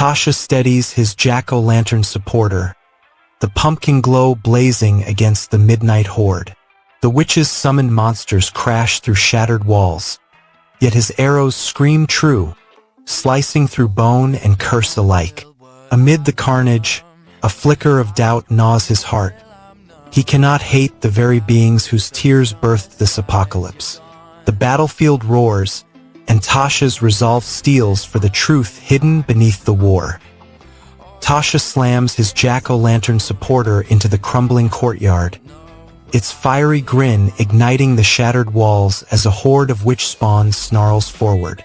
Tasha steadies his jack-o'-lantern supporter, the pumpkin glow blazing against the midnight horde. The witch's summoned monsters crash through shattered walls, yet his arrows scream true, slicing through bone and curse alike. Amid the carnage, a flicker of doubt gnaws his heart. He cannot hate the very beings whose tears birthed this apocalypse. The battlefield roars, and Tasha's resolve steals for the truth hidden beneath the war. Tasha slams his jack-o'-lantern supporter into the crumbling courtyard, its fiery grin igniting the shattered walls as a horde of witch spawns snarls forward.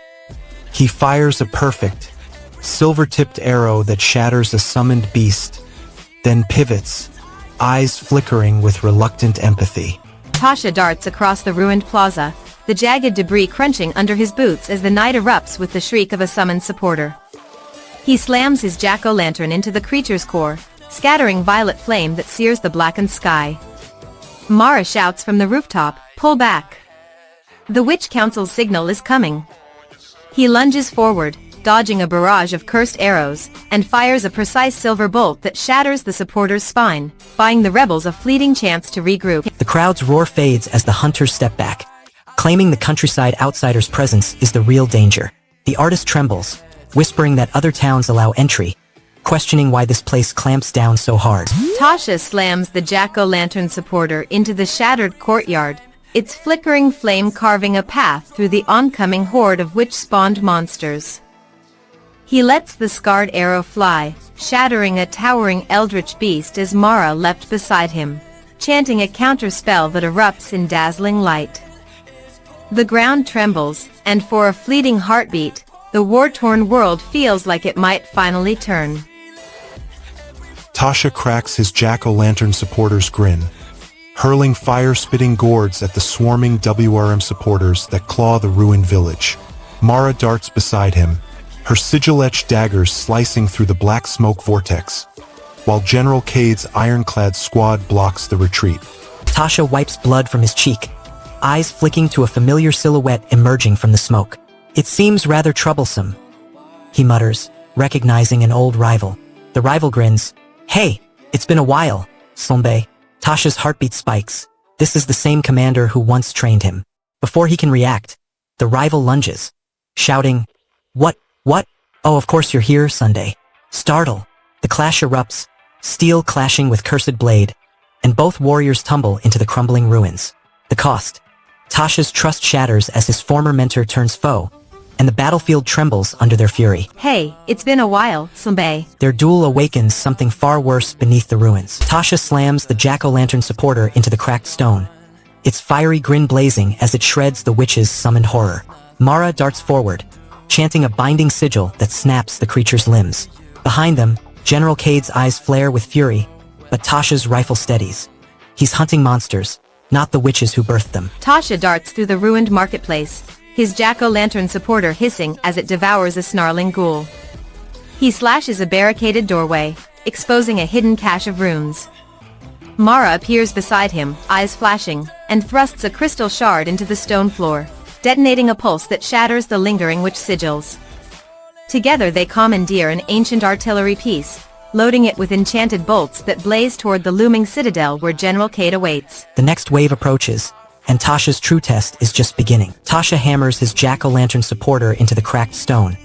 He fires a perfect, silver-tipped arrow that shatters a summoned beast, then pivots, eyes flickering with reluctant empathy. Tasha darts across the ruined plaza, the jagged debris crunching under his boots as the night erupts with the shriek of a summoned supporter. He slams his jack-o'-lantern into the creature's core, scattering violet flame that sears the blackened sky. Mara shouts from the rooftop, "Pull back! The Witch Council's signal is coming." He lunges forward, dodging a barrage of cursed arrows, and fires a precise silver bolt that shatters the supporter's spine, buying the rebels a fleeting chance to regroup. The crowd's roar fades as the hunters step back. Claiming the countryside outsider's presence is the real danger. The artist trembles, whispering that other towns allow entry, questioning why this place clamps down so hard. Tasha slams the jack-o'-lantern supporter into the shattered courtyard, its flickering flame carving a path through the oncoming horde of witch-spawned monsters. He lets the scarred arrow fly, shattering a towering eldritch beast as Mara leapt beside him, chanting a counter-spell that erupts in dazzling light. The ground trembles, and for a fleeting heartbeat, the war-torn world feels like it might finally turn. Tasha cracks his jack-o'-lantern supporter's grin, hurling fire-spitting gourds at the swarming WRM supporters that claw the ruined village. Mara darts beside him, her sigil-etched daggers slicing through the black smoke vortex, while General Cade's ironclad squad blocks the retreat. Tasha wipes blood from his cheek, eyes flicking to a familiar silhouette emerging from the smoke. "It seems rather troublesome," he mutters, recognizing an old rival. The rival grins. "Hey, it's been a while, Slumbe." Tasha's heartbeat spikes. This is the same commander who once trained him. Before he can react, the rival lunges, shouting, What? Oh, of course you're here, Sunday." Startled, the clash erupts, steel clashing with cursed blade, and both warriors tumble into the crumbling ruins. The cost. Tasha's trust shatters as his former mentor turns foe, and the battlefield trembles under their fury. "Hey, it's been a while, Slumbe." Their duel awakens something far worse beneath the ruins. Tasha slams the jack-o'-lantern supporter into the cracked stone, its fiery grin blazing as it shreds the witch's summoned horror. Mara darts forward, chanting a binding sigil that snaps the creature's limbs. Behind them, General Cade's eyes flare with fury, but Tasha's rifle steadies. He's hunting monsters, not the witches who birthed them. Tasha darts through the ruined marketplace, his jack-o'-lantern supporter hissing as it devours a snarling ghoul. He slashes a barricaded doorway, exposing a hidden cache of runes. Mara appears beside him, eyes flashing, and thrusts a crystal shard into the stone floor, detonating a pulse that shatters the lingering witch sigils. Together they commandeer an ancient artillery piece, loading it with enchanted bolts that blaze toward the looming citadel where General Cade awaits. The next wave approaches, and Tasha's true test is just beginning. Tasha hammers his jack-o'-lantern supporter into the cracked stone,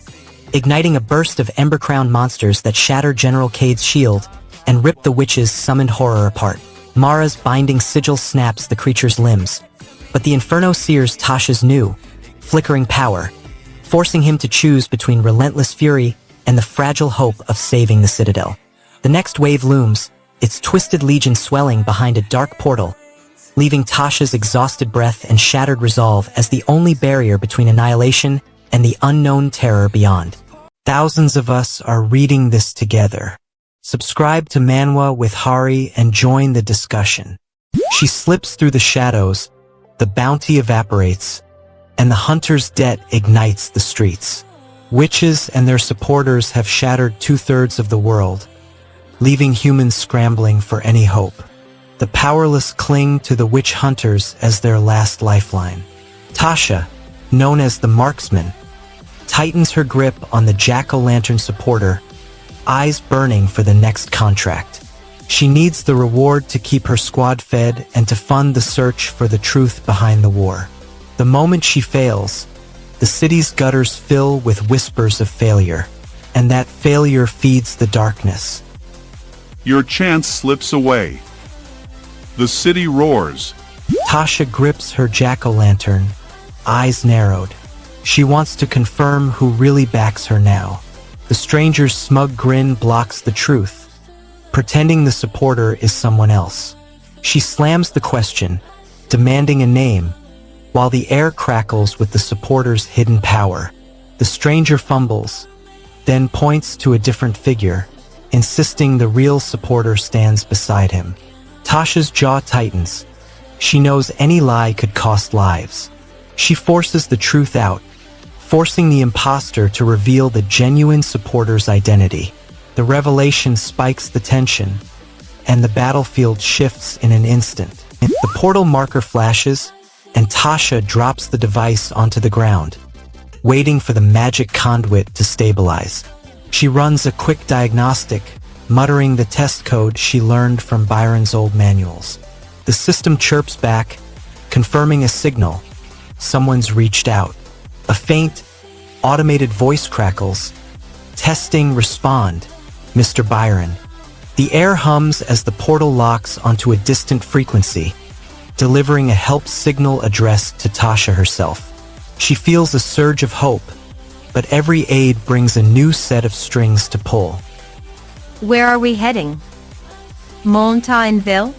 igniting a burst of ember-crowned monsters that shatter General Cade's shield and rip the witch's summoned horror apart. Mara's binding sigil snaps the creature's limbs, but the Inferno sears Tasha's new, flickering power, forcing him to choose between relentless fury and the fragile hope of saving the citadel. The next wave looms, its twisted legion swelling behind a dark portal, leaving Tasha's exhausted breath and shattered resolve as the only barrier between annihilation and the unknown terror beyond. Thousands of us are reading this together. Subscribe to Manwa with Hari and join the discussion. She slips through the shadows, the bounty evaporates, and the hunter's debt ignites the streets. Witches and their supporters have shattered 2/3 of the world, leaving humans scrambling for any hope. The powerless cling to the witch hunters as their last lifeline. Tasha, known as the marksman, tightens her grip on the jack-o'-lantern supporter, eyes burning for the next contract. She needs the reward to keep her squad fed and to fund the search for the truth behind the war. The moment she fails, the city's gutters fill with whispers of failure, and that failure feeds the darkness. Your chance slips away. The city roars. Tasha grips her jack-o'-lantern, eyes narrowed. She wants to confirm who really backs her now. The stranger's smug grin blocks the truth, pretending the supporter is someone else. She slams the question, demanding a name, while the air crackles with the supporter's hidden power. The stranger fumbles, then points to a different figure, insisting the real supporter stands beside him. Tasha's jaw tightens. She knows any lie could cost lives. She forces the truth out, forcing the imposter to reveal the genuine supporter's identity. The revelation spikes the tension, and the battlefield shifts in an instant. The portal marker flashes, and Tasha drops the device onto the ground, waiting for the magic conduit to stabilize. She runs a quick diagnostic, muttering the test code she learned from Byron's old manuals. The system chirps back, confirming a signal. Someone's reached out. A faint, automated voice crackles. Testing, respond, Mr. Byron. The air hums as the portal locks onto a distant frequency, delivering a help signal addressed to Tasha herself. She feels a surge of hope, but every aid brings a new set of strings to pull. Where are we heading? Montagneville?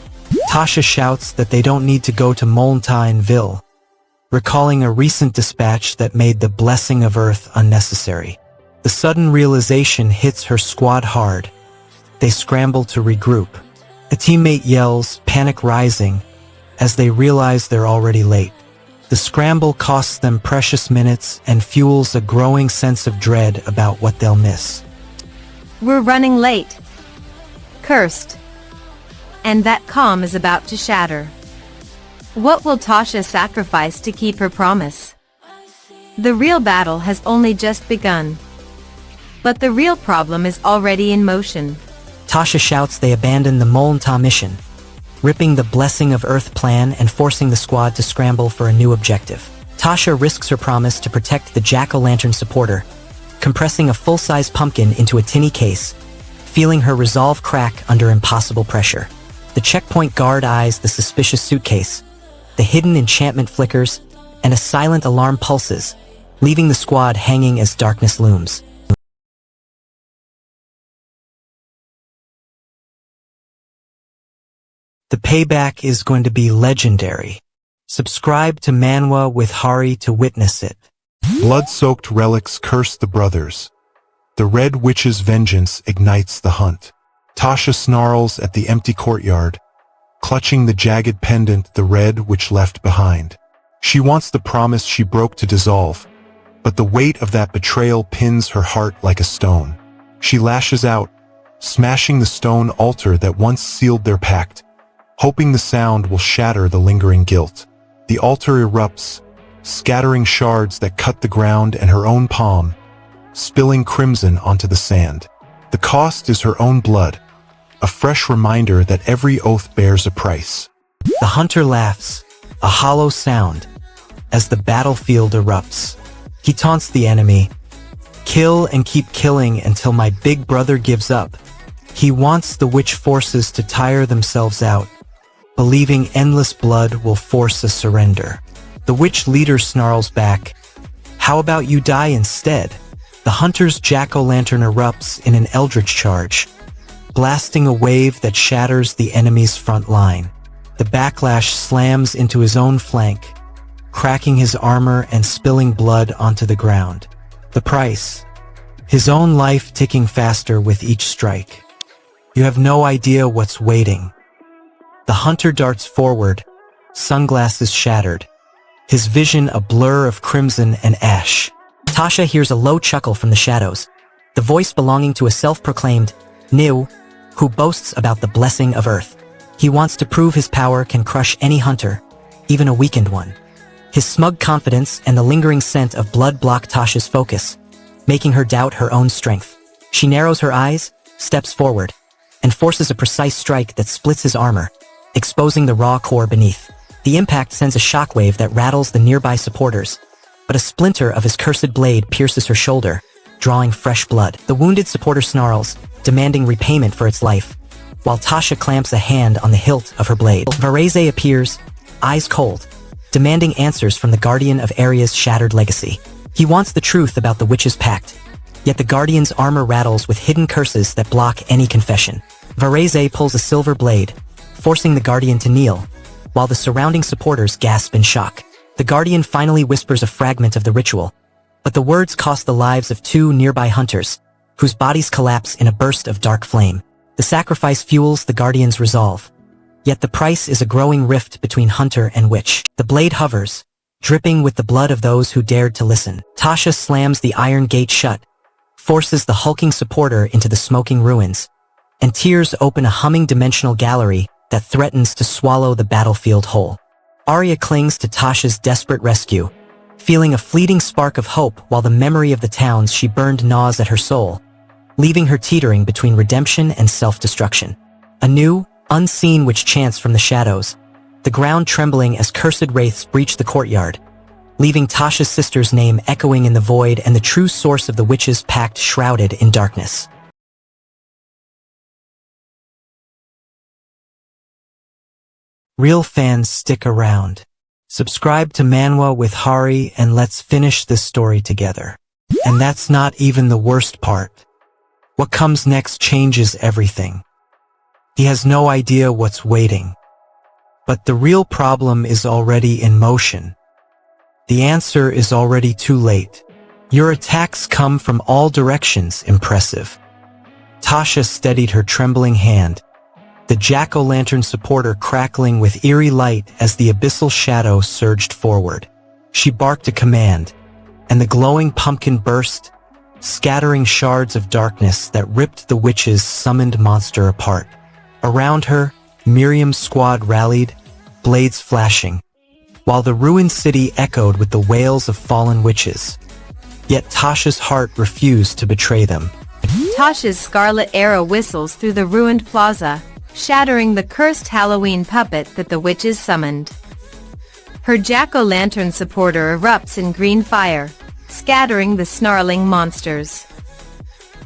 Tasha shouts that they don't need to go to Montagneville, recalling a recent dispatch that made the blessing of Earth unnecessary. The sudden realization hits her squad hard. They scramble to regroup. A teammate yells, panic rising, as they realize they're already late. The scramble costs them precious minutes and fuels a growing sense of dread about what they'll miss. We're running late. Cursed. And that calm is about to shatter. What will Tasha sacrifice to keep her promise? The real battle has only just begun. But the real problem is already in motion. Tasha shouts they abandon the Molnta mission, ripping the Blessing of Earth plan and forcing the squad to scramble for a new objective. Tasha risks her promise to protect the jack-o'-lantern supporter, compressing a full-size pumpkin into a tinny case, feeling her resolve crack under impossible pressure. The checkpoint guard eyes the suspicious suitcase. The hidden enchantment flickers, and a silent alarm pulses, leaving the squad hanging as darkness looms. The payback is going to be legendary. Subscribe to Manwa with Hari to witness it. Blood-soaked relics curse the brothers. The Red Witch's vengeance ignites the hunt. Tasha snarls at the empty courtyard, clutching the jagged pendant the Red Witch left behind. She wants the promise she broke to dissolve, but the weight of that betrayal pins her heart like a stone. She lashes out, smashing the stone altar that once sealed their pact, hoping the sound will shatter the lingering guilt. The altar erupts, scattering shards that cut the ground and her own palm, spilling crimson onto the sand. The cost is her own blood, a fresh reminder that every oath bears a price. The hunter laughs, a hollow sound, as the battlefield erupts. He taunts the enemy, "Kill and keep killing until my big brother gives up." He wants the witch forces to tire themselves out, believing endless blood will force a surrender. The witch leader snarls back, "How about you die instead?" The hunter's jack-o'-lantern erupts in an eldritch charge, blasting a wave that shatters the enemy's front line. The backlash slams into his own flank, cracking his armor and spilling blood onto the ground. The price: his own life ticking faster with each strike. You have no idea what's waiting. The hunter darts forward, sunglasses shattered, his vision a blur of crimson and ash. Tasha hears a low chuckle from the shadows, the voice belonging to a self-proclaimed Niu, who boasts about the blessing of Earth. He wants to prove his power can crush any hunter, even a weakened one. His smug confidence and the lingering scent of blood block Tasha's focus, making her doubt her own strength. She narrows her eyes, steps forward, and forces a precise strike that splits his armor, exposing the raw core beneath. The impact sends a shockwave that rattles the nearby supporters, but a splinter of his cursed blade pierces her shoulder, drawing fresh blood. The wounded supporter snarls, demanding repayment for its life, while Tasha clamps a hand on the hilt of her blade. Varese appears, eyes cold, demanding answers from the guardian of Aria's shattered legacy. He wants the truth about the witch's pact, yet the guardian's armor rattles with hidden curses that block any confession. Varese pulls a silver blade, forcing the guardian to kneel, while the surrounding supporters gasp in shock. The guardian finally whispers a fragment of the ritual, but the words cost the lives of 2 nearby hunters, whose bodies collapse in a burst of dark flame. The sacrifice fuels the guardian's resolve, yet the price is a growing rift between hunter and witch. The blade hovers, dripping with the blood of those who dared to listen. Tasha slams the iron gate shut, forces the hulking supporter into the smoking ruins, and tears open a humming dimensional gallery that threatens to swallow the battlefield whole. Arya clings to Tasha's desperate rescue, feeling a fleeting spark of hope while the memory of the towns she burned gnaws at her soul, leaving her teetering between redemption and self-destruction. A new, unseen witch chants from the shadows, the ground trembling as cursed wraiths breach the courtyard, leaving Tasha's sister's name echoing in the void and the true source of the witch's pact shrouded in darkness. Real fans stick around. Subscribe to Manwa with Hari and let's finish this story together. And that's not even the worst part. What comes next changes everything. He has no idea what's waiting. But the real problem is already in motion. The answer is already too late. Your attacks come from all directions, impressive. Tasha steadied her trembling hand, the jack-o'-lantern supporter crackling with eerie light as the abyssal shadow surged forward. She barked a command, and the glowing pumpkin burst, scattering shards of darkness that ripped the witch's summoned monster apart. Around her, Miriam's squad rallied, blades flashing, while the ruined city echoed with the wails of fallen witches. Yet Tasha's heart refused to betray them. Tasha's scarlet arrow whistles through the ruined plaza, shattering the cursed Halloween puppet that the witches summoned. Her jack-o'-lantern supporter erupts in green fire, scattering the snarling monsters.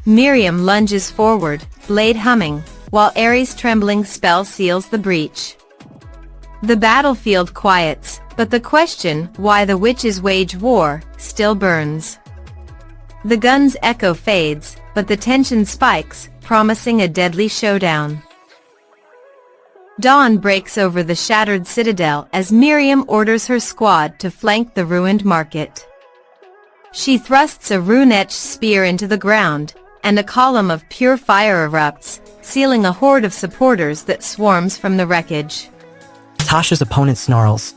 Miriam lunges forward, blade humming, while Ares' trembling spell seals the breach. The battlefield quiets, but the question, why the witches wage war, still burns. The gun's echo fades, but the tension spikes, promising a deadly showdown. Dawn breaks over the shattered citadel as Miriam orders her squad to flank the ruined market. She thrusts a rune-etched spear into the ground, and a column of pure fire erupts, sealing a horde of supporters that swarms from the wreckage. Tasha's opponent snarls,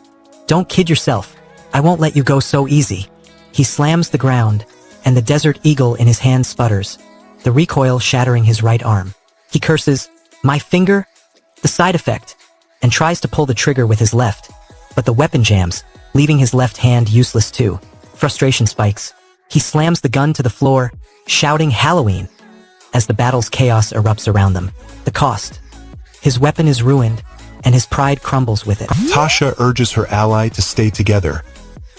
"Don't kid yourself. I won't let you go so easy." He slams the ground, and the desert eagle in his hand sputters, the recoil shattering his right arm. He curses, "My finger?" The side effect, and tries to pull the trigger with his left, but the weapon jams, leaving his left hand useless too. Frustration spikes. He slams the gun to the floor, shouting Halloween, as the battle's chaos erupts around them. The cost. His weapon is ruined, and his pride crumbles with it. Tasha urges her ally to stay together,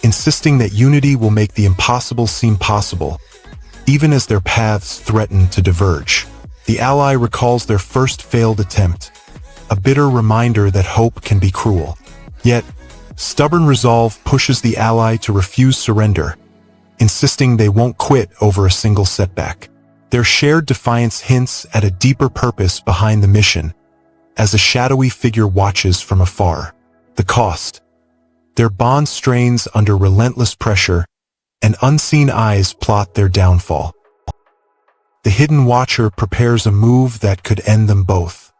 insisting that unity will make the impossible seem possible, even as their paths threaten to diverge. The ally recalls their first failed attempt, a bitter reminder that hope can be cruel. Yet, stubborn resolve pushes the ally to refuse surrender, insisting they won't quit over a single setback. Their shared defiance hints at a deeper purpose behind the mission, as a shadowy figure watches from afar. The cost. Their bond strains under relentless pressure, and unseen eyes plot their downfall. The hidden watcher prepares a move that could end them both.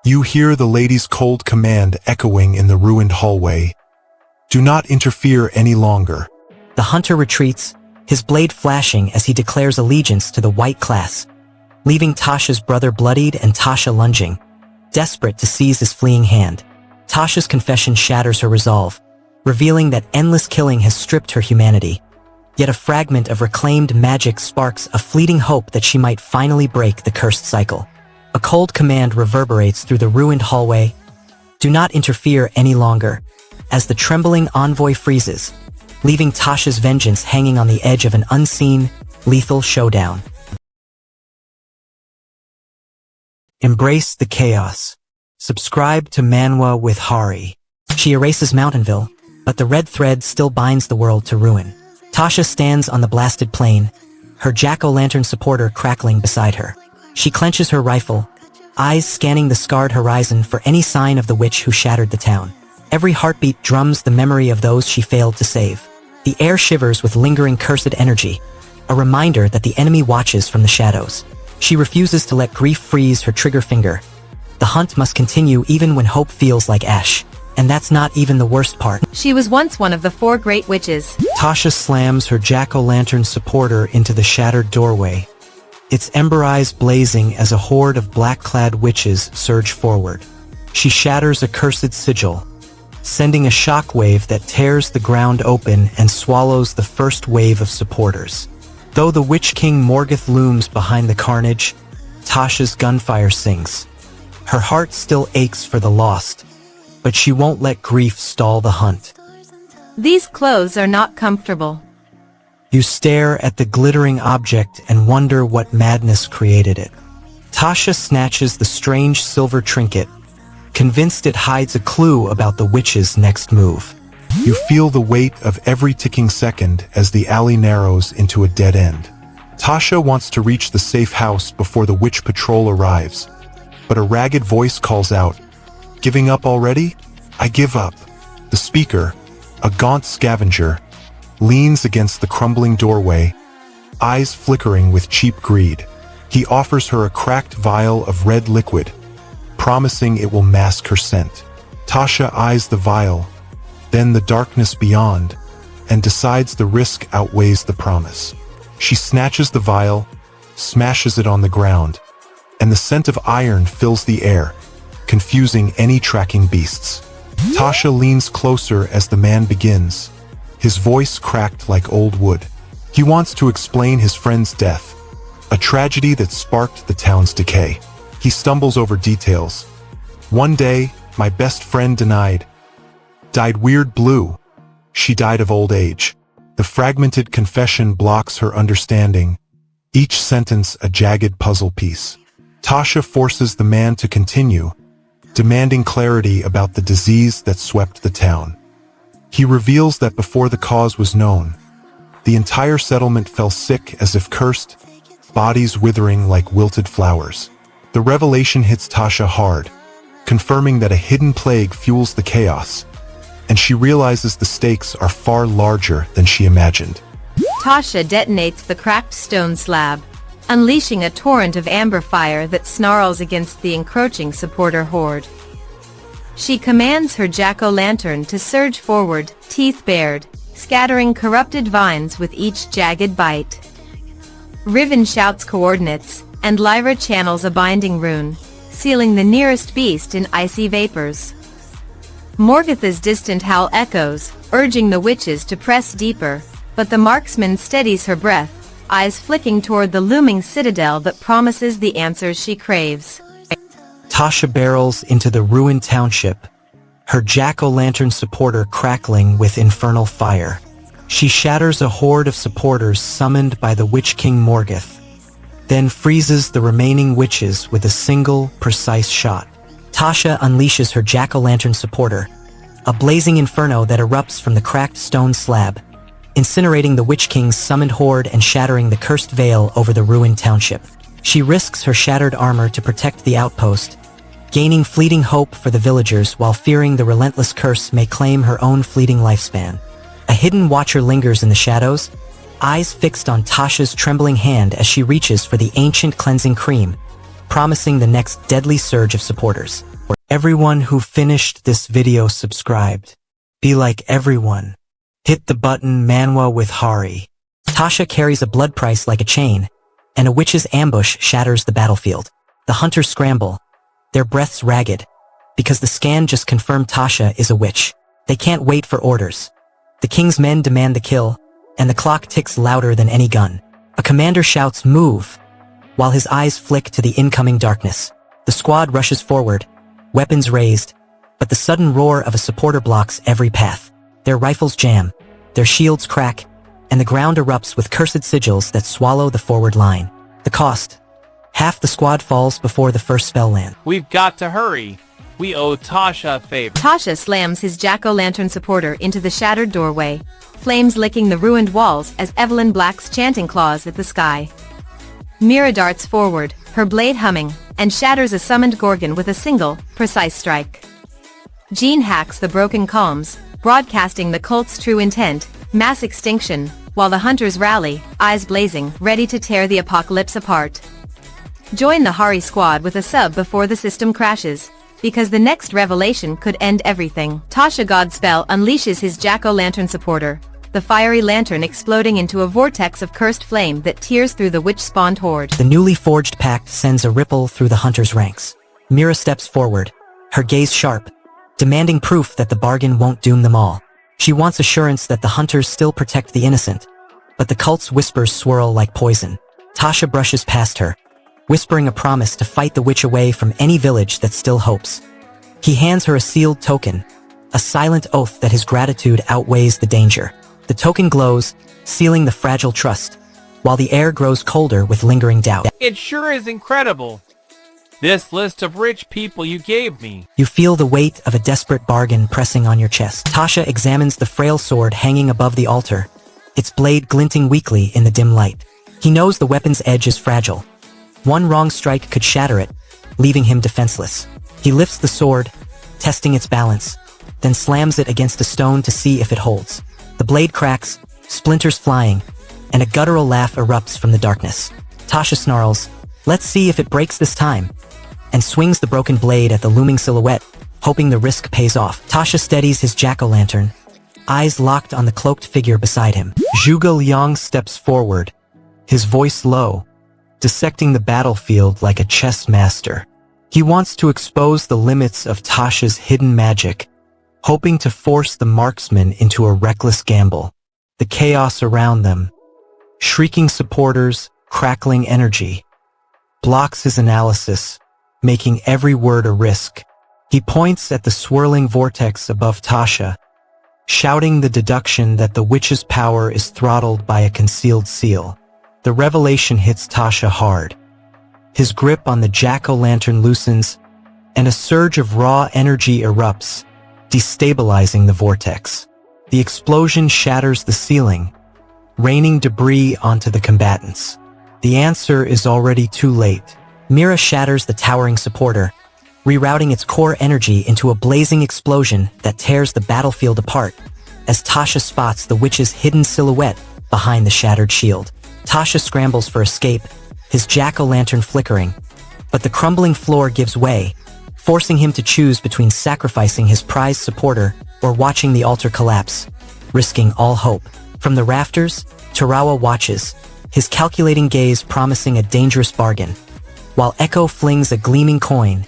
You hear the lady's cold command echoing in the ruined hallway. Do not interfere any longer. The hunter retreats, his blade flashing as he declares allegiance to the white class, leaving Tasha's brother bloodied and Tasha lunging, desperate to seize his fleeing hand. Tasha's confession shatters her resolve, revealing that endless killing has stripped her humanity. Yet a fragment of reclaimed magic sparks a fleeting hope that she might finally break the cursed cycle. A cold command reverberates through the ruined hallway. Do not interfere any longer, as the trembling envoy freezes, leaving Tasha's vengeance hanging on the edge of an unseen, lethal showdown. Embrace the chaos. Subscribe to Manwa with Hari. She erases Mountainville, but the red thread still binds the world to ruin. Tasha stands on the blasted plain, her jack-o'-lantern supporter crackling beside her. She clenches her rifle, eyes scanning the scarred horizon for any sign of the witch who shattered the town. Every heartbeat drums the memory of those she failed to save. The air shivers with lingering cursed energy, a reminder that the enemy watches from the shadows. She refuses to let grief freeze her trigger finger. The hunt must continue even when hope feels like ash. And that's not even the worst part. She was once one of the 4 great witches. Tasha slams her jack-o'-lantern supporter into the shattered doorway, its ember eyes blazing as a horde of black-clad witches surge forward. She shatters a cursed sigil, sending a shockwave that tears the ground open and swallows the first wave of supporters. Though the Witch King Morgoth looms behind the carnage, Tasha's gunfire sings. Her heart still aches for the lost, but she won't let grief stall the hunt. These clothes are not comfortable. You stare at the glittering object and wonder what madness created it. Tasha snatches the strange silver trinket, convinced it hides a clue about the witch's next move. You feel the weight of every ticking second as the alley narrows into a dead end. Tasha wants to reach the safe house before the witch patrol arrives, but a ragged voice calls out, "Giving up already? I give up." The speaker, a gaunt scavenger, leans against the crumbling doorway, eyes flickering with cheap greed. He offers her a cracked vial of red liquid, promising it will mask her scent. Tasha eyes the vial, then the darkness beyond, and decides the risk outweighs the promise. She snatches the vial, smashes it on the ground, and the scent of iron fills the air, confusing any tracking beasts. Tasha leans closer as the man begins, his voice cracked like old wood. He wants to explain his friend's death, a tragedy that sparked the town's decay. He stumbles over details. "One day, my best friend died weird blue. She died of old age." The fragmented confession blocks her understanding, each sentence a jagged puzzle piece. Tasha forces the man to continue, demanding clarity about the disease that swept the town. He reveals that before the cause was known, the entire settlement fell sick as if cursed, bodies withering like wilted flowers. The revelation hits Tasha hard, confirming that a hidden plague fuels the chaos, and she realizes the stakes are far larger than she imagined. Tasha detonates the cracked stone slab, unleashing a torrent of amber fire that snarls against the encroaching supporter horde. She commands her jack-o'-lantern to surge forward, teeth bared, scattering corrupted vines with each jagged bite. Riven shouts coordinates, and Lyra channels a binding rune, sealing the nearest beast in icy vapors. Morgoth's distant howl echoes, urging the witches to press deeper, but the marksman steadies her breath, eyes flicking toward the looming citadel that promises the answers she craves. Tasha barrels into the ruined township, her jack-o'-lantern supporter crackling with infernal fire. She shatters a horde of supporters summoned by the Witch King Morgoth, then freezes the remaining witches with a single, precise shot. Tasha unleashes her jack-o'-lantern supporter, a blazing inferno that erupts from the cracked stone slab, incinerating the Witch King's summoned horde and shattering the cursed veil over the ruined township. She risks her shattered armor to protect the outpost, gaining fleeting hope for the villagers while fearing the relentless curse may claim her own fleeting lifespan. A hidden watcher lingers in the shadows, eyes fixed on Tasha's trembling hand as she reaches for the ancient cleansing cream, promising the next deadly surge of supporters. Everyone who finished this video subscribed. Be like everyone. Hit the button Manwa with Hari. Tasha carries a blood price like a chain, and a witch's ambush shatters the battlefield. The hunters scramble, their breaths ragged, because the scan just confirmed Tasha is a witch. They can't wait for orders. The king's men demand the kill, and the clock ticks louder than any gun. A commander shouts, "Move!" while his eyes flick to the incoming darkness. The squad rushes forward, weapons raised, but the sudden roar of a supporter blocks every path. Their rifles jam, their shields crack, and the ground erupts with cursed sigils that swallow the forward line. The cost: half the squad falls before the first spell lands. We've got to hurry. We owe Tasha a favor. Tasha slams his jack-o'-lantern supporter into the shattered doorway, flames licking the ruined walls as Evelyn Black's chanting claws at the sky. Mira darts forward, her blade humming, and shatters a summoned Gorgon with a single, precise strike. Jean hacks the broken comms, broadcasting the cult's true intent, mass extinction, while the hunters rally, eyes blazing, ready to tear the apocalypse apart. Join the Hari squad with a sub before the system crashes, because the next revelation could end everything. Tasha Godspell unleashes his jack-o'-lantern supporter, the fiery lantern exploding into a vortex of cursed flame that tears through the witch-spawned horde. The newly forged pact sends a ripple through the hunters' ranks. Mira steps forward, her gaze sharp, demanding proof that the bargain won't doom them all. She wants assurance that the hunters still protect the innocent, but the cult's whispers swirl like poison. Tasha brushes past her, whispering a promise to fight the witch away from any village that still hopes. He hands her a sealed token, a silent oath that his gratitude outweighs the danger. The token glows, sealing the fragile trust, while the air grows colder with lingering doubt. It sure is incredible. This list of rich people you gave me. You feel the weight of a desperate bargain pressing on your chest. Tasha examines the frail sword hanging above the altar, its blade glinting weakly in the dim light. He knows the weapon's edge is fragile. One wrong strike could shatter it, leaving him defenseless. He lifts the sword, testing its balance, then slams it against a stone to see if it holds. The blade cracks, splinters flying, and a guttural laugh erupts from the darkness. Tasha snarls, "Let's see if it breaks this time," and swings the broken blade at the looming silhouette, hoping the risk pays off. Tasha steadies his jack-o'-lantern, eyes locked on the cloaked figure beside him. Zhuge Liang steps forward, his voice low, dissecting the battlefield like a chess master. He wants to expose the limits of Tasha's hidden magic, hoping to force the marksman into a reckless gamble. The chaos around them, shrieking supporters, crackling energy, blocks his analysis, making every word a risk. He points at the swirling vortex above Tasha, shouting the deduction that the witch's power is throttled by a concealed seal. The revelation hits Tasha hard. His grip on the jack-o'-lantern loosens, and a surge of raw energy erupts, destabilizing the vortex. The explosion shatters the ceiling, raining debris onto the combatants. The answer is already too late. Mira shatters the towering supporter, rerouting its core energy into a blazing explosion that tears the battlefield apart, as Tasha spots the witch's hidden silhouette behind the shattered shield. Tasha scrambles for escape, his jack-o'-lantern flickering, but the crumbling floor gives way, forcing him to choose between sacrificing his prized supporter or watching the altar collapse, risking all hope. From the rafters, Tarawa watches, his calculating gaze promising a dangerous bargain, while Echo flings a gleaming coin,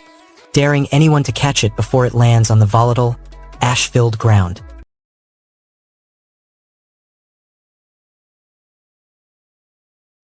daring anyone to catch it before it lands on the volatile, ash-filled ground.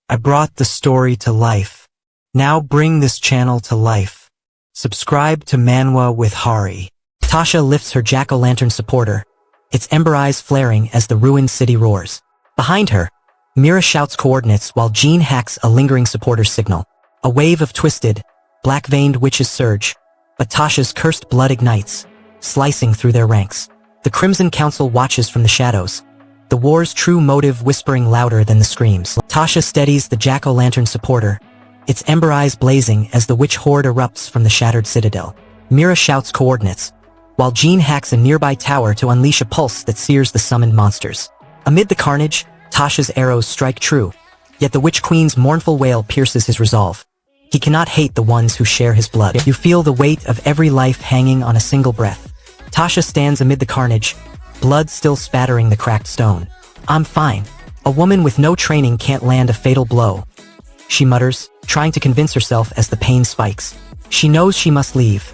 I brought the story to life. Now bring this channel to life. Subscribe to Manwa with Hari. Tasha lifts her jack-o'-lantern supporter, its ember eyes flaring as the ruined city roars. Behind her, Mira shouts coordinates while Jean hacks a lingering supporter's signal. A wave of twisted, black-veined witches surge, but Tasha's cursed blood ignites, slicing through their ranks. The Crimson Council watches from the shadows, the war's true motive whispering louder than the screams. Tasha steadies the jack-o'-lantern supporter, its ember eyes blazing as the witch horde erupts from the shattered citadel. Mira shouts coordinates, while Jean hacks a nearby tower to unleash a pulse that sears the summoned monsters. Amid the carnage, Tasha's arrows strike true, yet the Witch Queen's mournful wail pierces his resolve. He cannot hate the ones who share his blood. You feel the weight of every life hanging on a single breath. Tasha stands amid the carnage, blood still spattering the cracked stone. "I'm fine. A woman with no training can't land a fatal blow," she mutters, trying to convince herself as the pain spikes. She knows she must leave.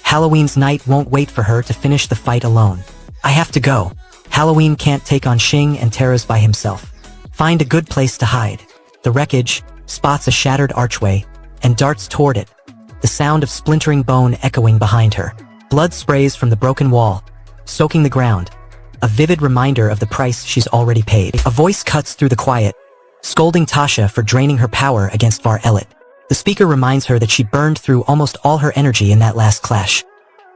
Halloween's night won't wait for her to finish the fight alone. "I have to go." Halloween can't take on Xing and Terra's by himself. Find a good place to hide. The wreckage spots a shattered archway and darts toward it, the sound of splintering bone echoing behind her. Blood sprays from the broken wall, soaking the ground, a vivid reminder of the price she's already paid. A voice cuts through the quiet, scolding Tasha for draining her power against Var-Elit. The speaker reminds her that she burned through almost all her energy in that last clash,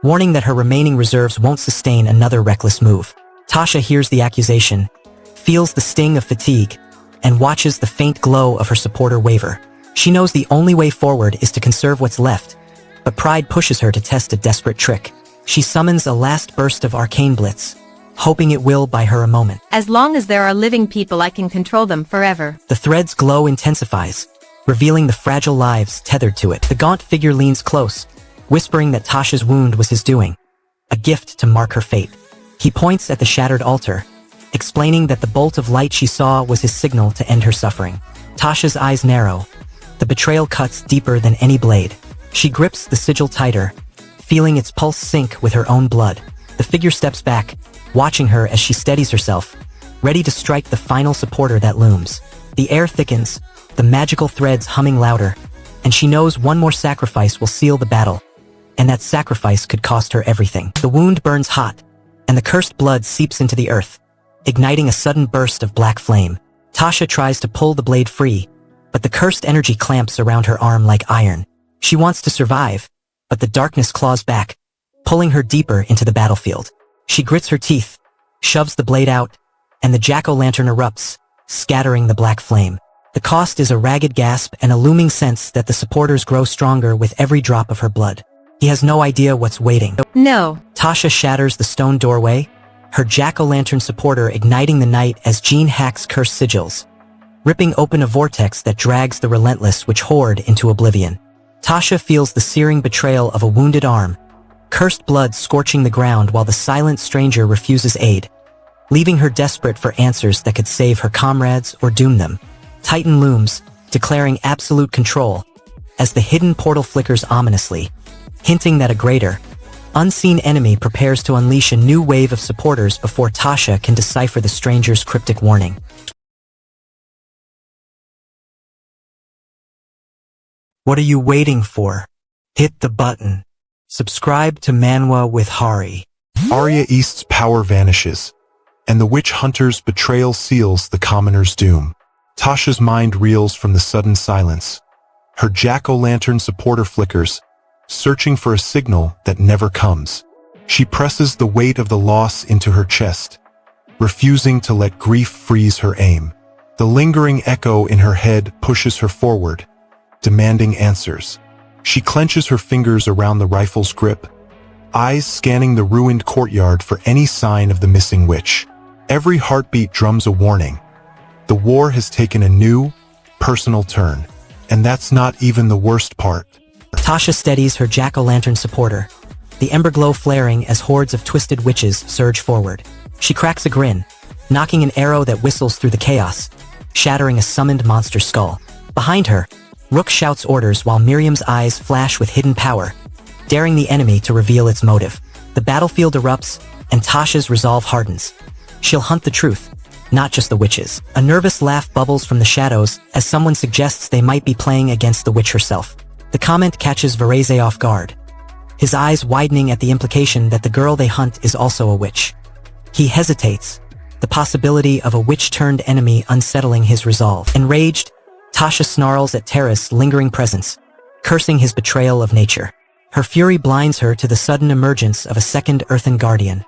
warning that her remaining reserves won't sustain another reckless move. Tasha hears the accusation, feels the sting of fatigue, and watches the faint glow of her supporter waver. She knows the only way forward is to conserve what's left, but pride pushes her to test a desperate trick. She summons a last burst of arcane blitz, hoping it will buy her a moment. As long as there are living people, I can control them forever. The thread's glow intensifies, revealing the fragile lives tethered to it. The gaunt figure leans close, whispering that Tasha's wound was his doing, a gift to mark her fate. He points at the shattered altar, explaining that the bolt of light she saw was his signal to end her suffering. Tasha's eyes narrow. The betrayal cuts deeper than any blade. She grips the sigil tighter, feeling its pulse sink with her own blood. The figure steps back, watching her as she steadies herself, ready to strike the final supporter that looms. The air thickens, the magical threads humming louder, and she knows one more sacrifice will seal the battle, and that sacrifice could cost her everything. The wound burns hot, and the cursed blood seeps into the earth, igniting a sudden burst of black flame. Tasha tries to pull the blade free, but the cursed energy clamps around her arm like iron. She wants to survive, but the darkness claws back, pulling her deeper into the battlefield. She grits her teeth, shoves the blade out, and the jack-o'-lantern erupts, scattering the black flame. The cost is a ragged gasp and a looming sense that the supporters grow stronger with every drop of her blood. He has no idea what's waiting. No. Tasha shatters the stone doorway, her jack-o'-lantern supporter igniting the night as Jean hacks cursed sigils, ripping open a vortex that drags the relentless witch horde into oblivion. Tasha feels the searing betrayal of a wounded arm, cursed blood scorching the ground while the silent stranger refuses aid, leaving her desperate for answers that could save her comrades or doom them. Titan looms, declaring absolute control, as the hidden portal flickers ominously, hinting that a greater, unseen enemy prepares to unleash a new wave of supporters before Tasha can decipher the stranger's cryptic warning. What are you waiting for? Hit the button. Subscribe to Manwa with Hari. Arya East's power vanishes, and the witch hunter's betrayal seals the commoner's doom. Tasha's mind reels from the sudden silence. Her jack-o'-lantern supporter flickers, searching for a signal that never comes. She presses the weight of the loss into her chest, refusing to let grief freeze her aim. The lingering echo in her head pushes her forward, demanding answers. She clenches her fingers around the rifle's grip, eyes scanning the ruined courtyard for any sign of the missing witch. Every heartbeat drums a warning. The war has taken a new, personal turn, and that's not even the worst part. Tasha steadies her jack-o'-lantern supporter, the ember glow flaring as hordes of twisted witches surge forward. She cracks a grin, knocking an arrow that whistles through the chaos, shattering a summoned monster skull. Behind her, Rook shouts orders while Miriam's eyes flash with hidden power, daring the enemy to reveal its motive. The battlefield erupts, and Tasha's resolve hardens. She'll hunt the truth, not just the witches. A nervous laugh bubbles from the shadows as someone suggests they might be playing against the witch herself. The comment catches Varese off guard, his eyes widening at the implication that the girl they hunt is also a witch. He hesitates, the possibility of a witch-turned enemy unsettling his resolve. Enraged, Tasha snarls at Terra's lingering presence, cursing his betrayal of nature. Her fury blinds her to the sudden emergence of a second earthen guardian,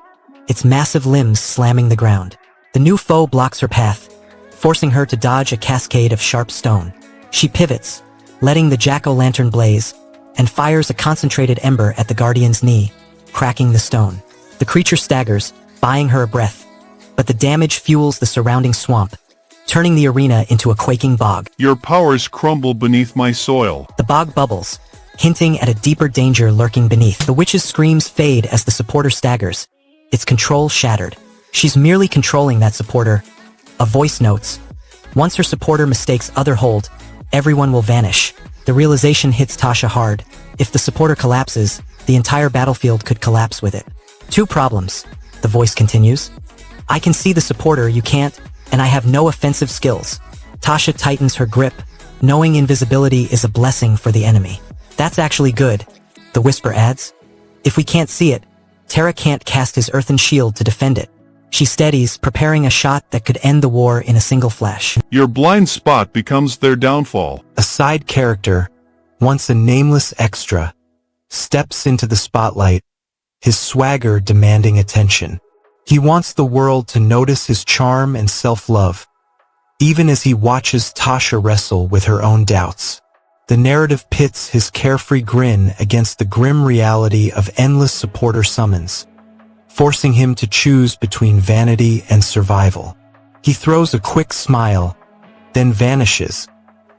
its massive limbs slamming the ground. The new foe blocks her path, forcing her to dodge a cascade of sharp stone. She pivots, letting the jack-o'-lantern blaze, and fires a concentrated ember at the guardian's knee, cracking the stone. The creature staggers, buying her a breath, but the damage fuels the surrounding swamp, turning the arena into a quaking bog. Your powers crumble beneath my soil. The bog bubbles, hinting at a deeper danger lurking beneath. The witch's screams fade as the supporter staggers, its control shattered. She's merely controlling that supporter. A voice notes, once her supporter mistakes other hold, everyone will vanish. The realization hits Tasha hard. If the supporter collapses, the entire battlefield could collapse with it. Two problems, the voice continues. I can see the supporter, you can't, and I have no offensive skills. Tasha tightens her grip, knowing invisibility is a blessing for the enemy. That's actually good, the whisper adds. If we can't see it, Terra can't cast his earthen shield to defend it. She steadies, preparing a shot that could end the war in a single flash. Your blind spot becomes their downfall. A side character, once a nameless extra, steps into the spotlight, his swagger demanding attention. He wants the world to notice his charm and self-love, even as he watches Tasha wrestle with her own doubts. The narrative pits his carefree grin against the grim reality of endless supporter summons, forcing him to choose between vanity and survival. He throws a quick smile, then vanishes,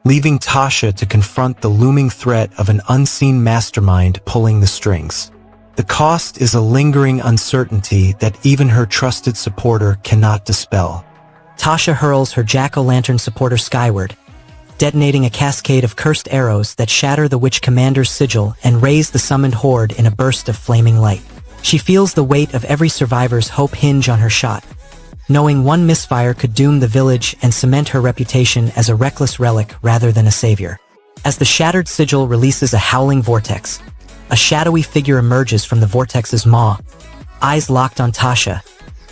leaving Tasha to confront the looming threat of an unseen mastermind pulling the strings. The cost is a lingering uncertainty that even her trusted supporter cannot dispel. Tasha hurls her jack-o'-lantern supporter skyward, detonating a cascade of cursed arrows that shatter the witch commander's sigil and raise the summoned horde in a burst of flaming light. She feels the weight of every survivor's hope hinge on her shot, knowing one misfire could doom the village and cement her reputation as a reckless relic rather than a savior. As the shattered sigil releases a howling vortex, a shadowy figure emerges from the vortex's maw, eyes locked on Tasha,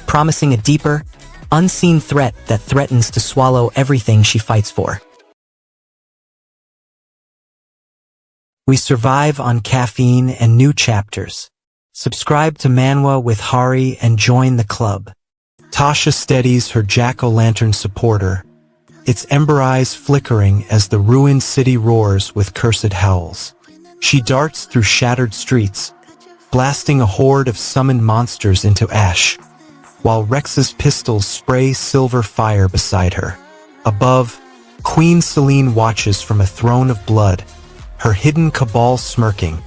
promising a deeper, unseen threat that threatens to swallow everything she fights for. We survive on caffeine and new chapters. Subscribe to Manwa with Hari and join the club. Tasha steadies her jack-o'-lantern supporter, its ember eyes flickering as the ruined city roars with cursed howls. She darts through shattered streets, blasting a horde of summoned monsters into ash, while Rex's pistols spray silver fire beside her. Above, Queen Selene watches from a throne of blood, her hidden cabal smirking.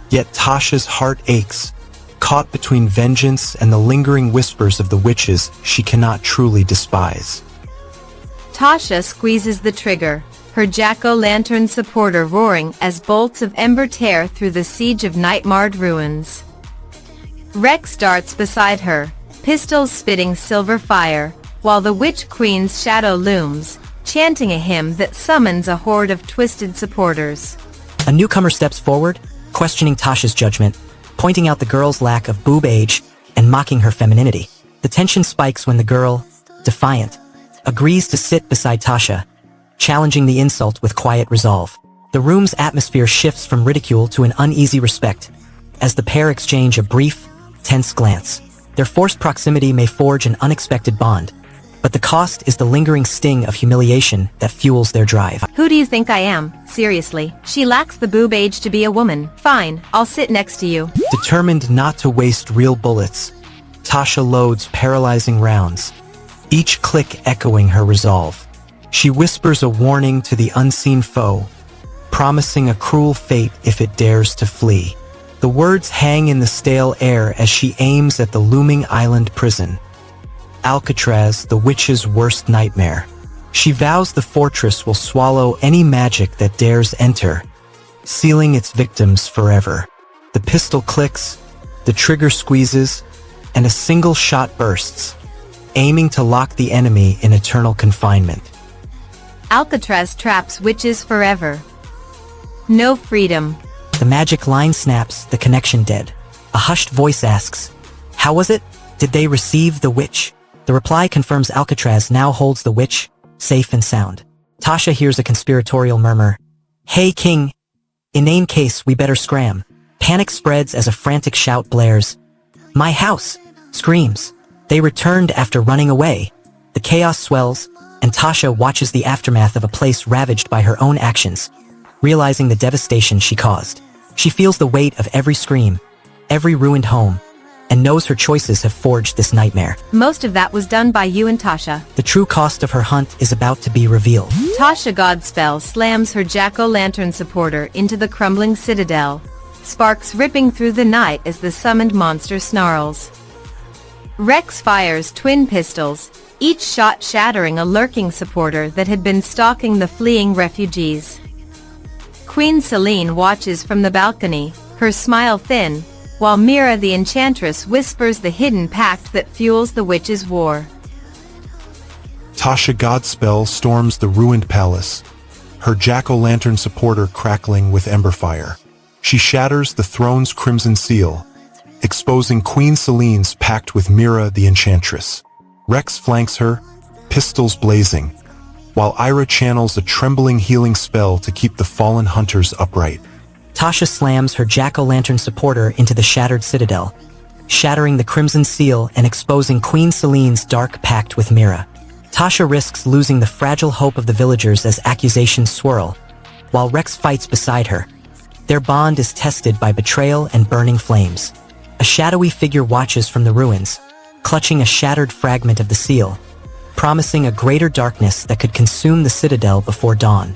Yet Tasha's heart aches, caught between vengeance and the lingering whispers of the witches she cannot truly despise. Tasha squeezes the trigger, her jack-o'-lantern supporter roaring as bolts of ember tear through the siege of night-marred ruins. Rex darts beside her, pistols spitting silver fire, while the Witch Queen's shadow looms, chanting a hymn that summons a horde of twisted supporters. A newcomer steps forward, questioning Tasha's judgment, pointing out the girl's lack of boob age and mocking her femininity. The tension spikes when the girl, defiant, agrees to sit beside Tasha, challenging the insult with quiet resolve. The room's atmosphere shifts from ridicule to an uneasy respect, as the pair exchange a brief, tense glance. Their forced proximity may forge an unexpected bond, but the cost is the lingering sting of humiliation that fuels their drive. Who do you think I am? Seriously, she lacks the boob age to be a woman. Fine, I'll sit next to you. Determined not to waste real bullets, Tasha loads paralyzing rounds, each click echoing her resolve. She whispers a warning to the unseen foe, promising a cruel fate if it dares to flee. The words hang in the stale air as she aims at the looming island prison, Alcatraz, the witch's worst nightmare. She vows the fortress will swallow any magic that dares enter, sealing its victims forever. The pistol clicks, the trigger squeezes, and a single shot bursts, aiming to lock the enemy in eternal confinement. Alcatraz traps witches forever. No freedom. The magic line snaps, the connection dead. A hushed voice asks, "How was it? Did they receive the witch?" The reply confirms Alcatraz now holds the witch, safe and sound. Tasha hears a conspiratorial murmur. "Hey, King! Inane case, we better scram." Panic spreads as a frantic shout blares. "My house!" Screams. They returned after running away. The chaos swells, and Tasha watches the aftermath of a place ravaged by her own actions, realizing the devastation she caused. She feels the weight of every scream, every ruined home, and knows her choices have forged this nightmare. Most of that was done by you and Tasha. The true cost of her hunt is about to be revealed. Tasha Godspell slams her jack-o'-lantern supporter into the crumbling citadel, sparks ripping through the night as the summoned monster snarls. Rex fires twin pistols, each shot shattering a lurking supporter that had been stalking the fleeing refugees. Queen Selene watches from the balcony, her smile thin, while Mira the Enchantress whispers the hidden pact that fuels the witches' war. Tasha Godspell storms the ruined palace, her jack-o'-lantern supporter crackling with ember fire. She shatters the throne's crimson seal, exposing Queen Celine's pact with Mira the Enchantress. Rex flanks her, pistols blazing, while Ira channels a trembling healing spell to keep the fallen hunters upright. Tasha slams her jack-o'-lantern supporter into the shattered citadel, shattering the crimson seal and exposing Queen Celine's dark pact with Mira. Tasha risks losing the fragile hope of the villagers as accusations swirl, while Rex fights beside her. Their bond is tested by betrayal and burning flames. A shadowy figure watches from the ruins, clutching a shattered fragment of the seal, promising a greater darkness that could consume the citadel before dawn.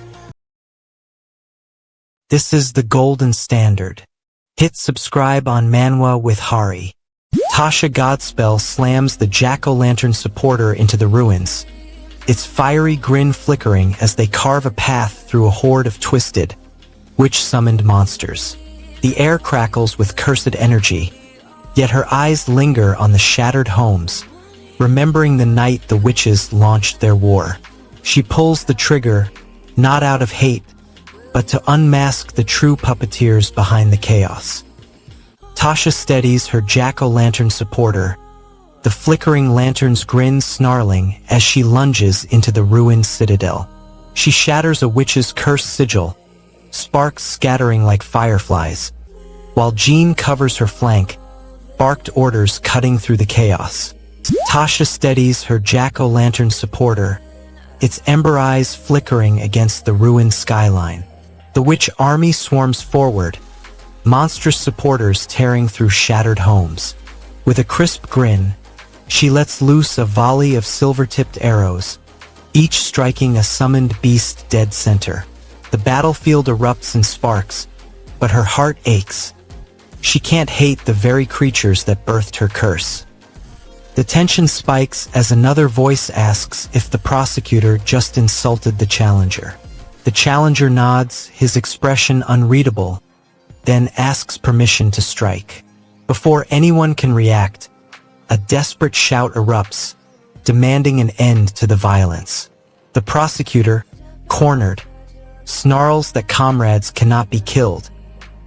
This is the golden standard. Hit subscribe on Manwa with Hari. Tasha Godspell slams the jack-o'-lantern supporter into the ruins, its fiery grin flickering as they carve a path through a horde of twisted, witch-summoned monsters. The air crackles with cursed energy, yet her eyes linger on the shattered homes, remembering the night the witches launched their war. She pulls the trigger, not out of hate, but to unmask the true puppeteers behind the chaos. Tasha steadies her jack-o'-lantern supporter, the flickering lanterns grin snarling as she lunges into the ruined citadel. She shatters a witch's cursed sigil, sparks scattering like fireflies, while Jean covers her flank, barked orders cutting through the chaos. Tasha steadies her jack-o'-lantern supporter, its ember eyes flickering against the ruined skyline. The witch army swarms forward, monstrous supporters tearing through shattered homes. With a crisp grin, she lets loose a volley of silver-tipped arrows, each striking a summoned beast dead center. The battlefield erupts in sparks, but her heart aches. She can't hate the very creatures that birthed her curse. The tension spikes as another voice asks if the prosecutor just insulted the challenger. The challenger nods, his expression unreadable, then asks permission to strike. Before anyone can react, a desperate shout erupts, demanding an end to the violence. The prosecutor, cornered, snarls that comrades cannot be killed,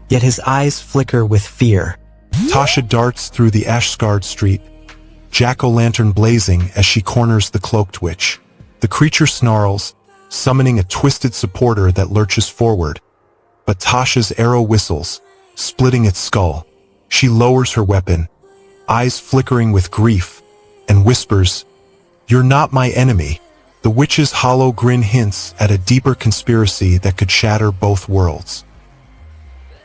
yet his eyes flicker with fear. Tasha darts through the ash-scarred street, jack-o'-lantern blazing as she corners the cloaked witch. The creature snarls, summoning a twisted supporter that lurches forward, but Tasha's arrow whistles, splitting its skull. She lowers her weapon, eyes flickering with grief, and whispers, "You're not my enemy." The witch's hollow grin hints at a deeper conspiracy that could shatter both worlds.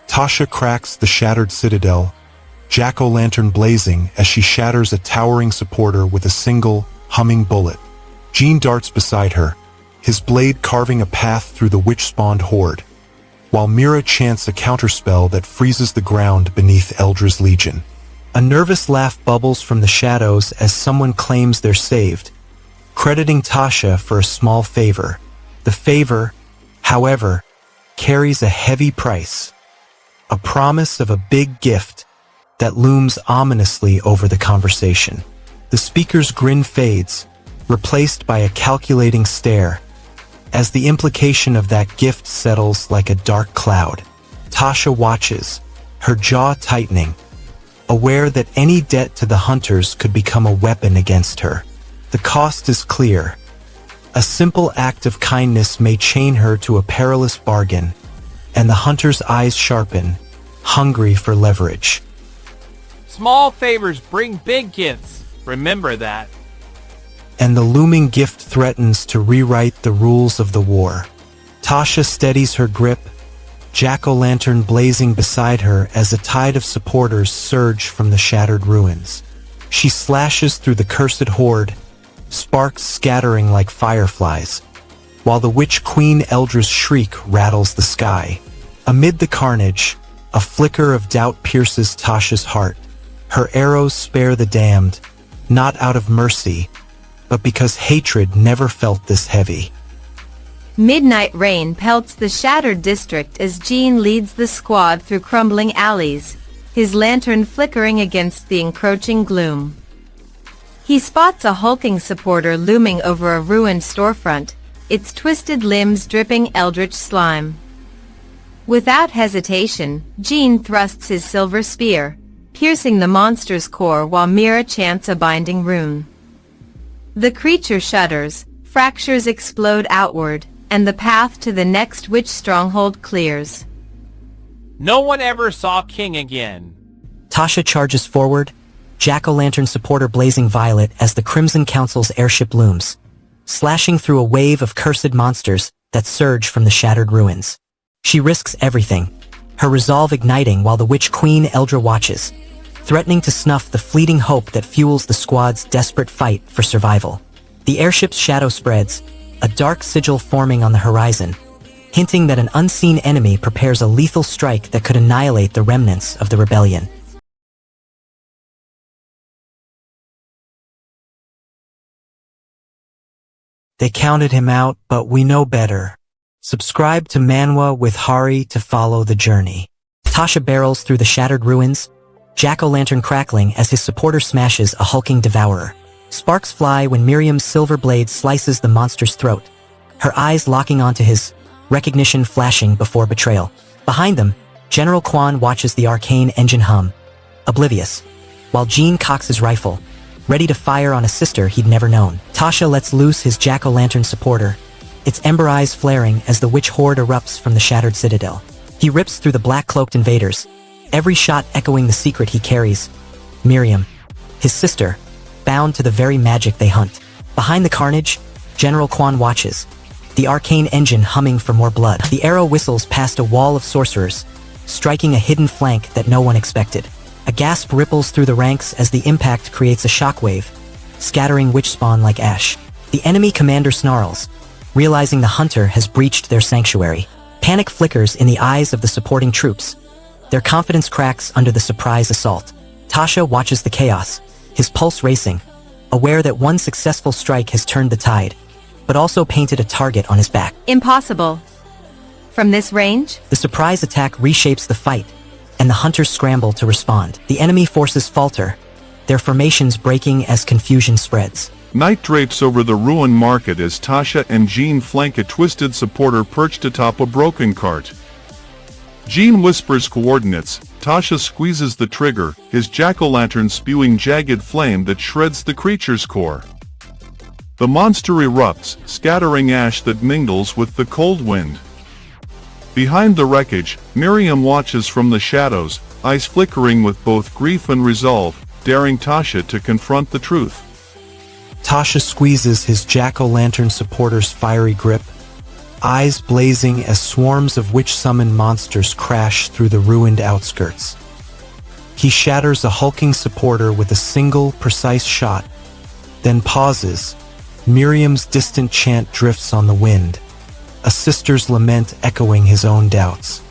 Tasha cracks the shattered citadel, jack-o'-lantern blazing as she shatters a towering supporter with a single, humming bullet. Jean darts beside her, his blade carving a path through the witch-spawned horde, while Mira chants a counterspell that freezes the ground beneath Eldra's legion. A nervous laugh bubbles from the shadows as someone claims they're saved, crediting Tasha for a small favor. The favor, however, carries a heavy price, a promise of a big gift that looms ominously over the conversation. The speaker's grin fades, replaced by a calculating stare, as the implication of that gift settles like a dark cloud. Tasha watches, her jaw tightening, aware that any debt to the hunters could become a weapon against her. The cost is clear. A simple act of kindness may chain her to a perilous bargain, and the hunter's eyes sharpen, hungry for leverage. Small favors bring big gifts. Remember that. And the looming gift threatens to rewrite the rules of the war. Tasha steadies her grip, jack-o'-lantern blazing beside her as a tide of supporters surge from the shattered ruins. She slashes through the cursed horde, sparks scattering like fireflies, while the witch Queen Eldra's shriek rattles the sky. Amid the carnage, a flicker of doubt pierces Tasha's heart. Her arrows spare the damned, not out of mercy, but because hatred never felt this heavy. Midnight rain pelts the shattered district as Jean leads the squad through crumbling alleys, his lantern flickering against the encroaching gloom. He spots a hulking supporter looming over a ruined storefront, its twisted limbs dripping eldritch slime. Without hesitation, Jean thrusts his silver spear, piercing the monster's core while Mira chants a binding rune. The creature shudders, fractures explode outward, and the path to the next witch stronghold clears. No one ever saw King again. Tasha charges forward, jack-o'-lantern supporter blazing violet as the Crimson Council's airship looms, slashing through a wave of cursed monsters that surge from the shattered ruins. She risks everything, her resolve igniting while the Witch Queen Eldra watches, threatening to snuff the fleeting hope that fuels the squad's desperate fight for survival. The airship's shadow spreads, a dark sigil forming on the horizon, hinting that an unseen enemy prepares a lethal strike that could annihilate the remnants of the rebellion. They counted him out, but we know better. Subscribe to Manwa with Hari to follow the journey. Tasha barrels through the shattered ruins, jack-o'-lantern crackling as his supporter smashes a hulking devourer. Sparks fly when Miriam's silver blade slices the monster's throat, her eyes locking onto his, recognition flashing before betrayal. Behind them, General Quan watches the arcane engine hum, oblivious, while Jean cocks his rifle, ready to fire on a sister he'd never known. Tasha lets loose his jack-o'-lantern supporter, its ember eyes flaring as the witch horde erupts from the shattered citadel. He rips through the black-cloaked invaders, every shot echoing the secret he carries. Miriam, his sister, bound to the very magic they hunt. Behind the carnage, General Quan watches, the arcane engine humming for more blood. The arrow whistles past a wall of sorcerers, striking a hidden flank that no one expected. A gasp ripples through the ranks as the impact creates a shockwave, scattering witch spawn like ash. The enemy commander snarls, realizing the hunter has breached their sanctuary. Panic flickers in the eyes of the supporting troops. Their confidence cracks under the surprise assault. Tasha watches the chaos, his pulse racing, aware that one successful strike has turned the tide, but also painted a target on his back. Impossible. From this range? The surprise attack reshapes the fight, and the hunters scramble to respond. The enemy forces falter, their formations breaking as confusion spreads. Night drapes over the ruined market as Tasha and Jean flank a twisted supporter perched atop a broken cart. Jean whispers coordinates, Tasha squeezes the trigger, his jack-o'-lantern spewing jagged flame that shreds the creature's core. The monster erupts, scattering ash that mingles with the cold wind. Behind the wreckage, Miriam watches from the shadows, eyes flickering with both grief and resolve, daring Tasha to confront the truth. Tasha squeezes his jack-o'-lantern supporter's fiery grip, eyes blazing as swarms of witch-summoned monsters crash through the ruined outskirts. He shatters a hulking supporter with a single, precise shot, then pauses. Miriam's distant chant drifts on the wind, a sister's lament echoing his own doubts.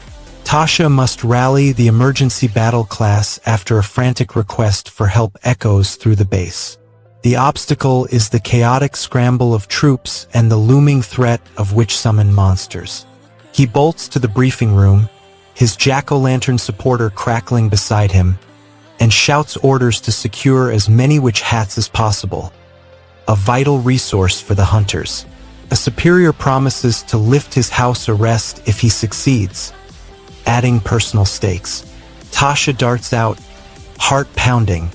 Tasha must rally the emergency battle class after a frantic request for help echoes through the base. The obstacle is the chaotic scramble of troops and the looming threat of witch-summoned monsters. He bolts to the briefing room, his jack-o'-lantern supporter crackling beside him, and shouts orders to secure as many witch hats as possible, a vital resource for the hunters. A superior promises to lift his house arrest if he succeeds, adding personal stakes. Tasha darts out, heart pounding,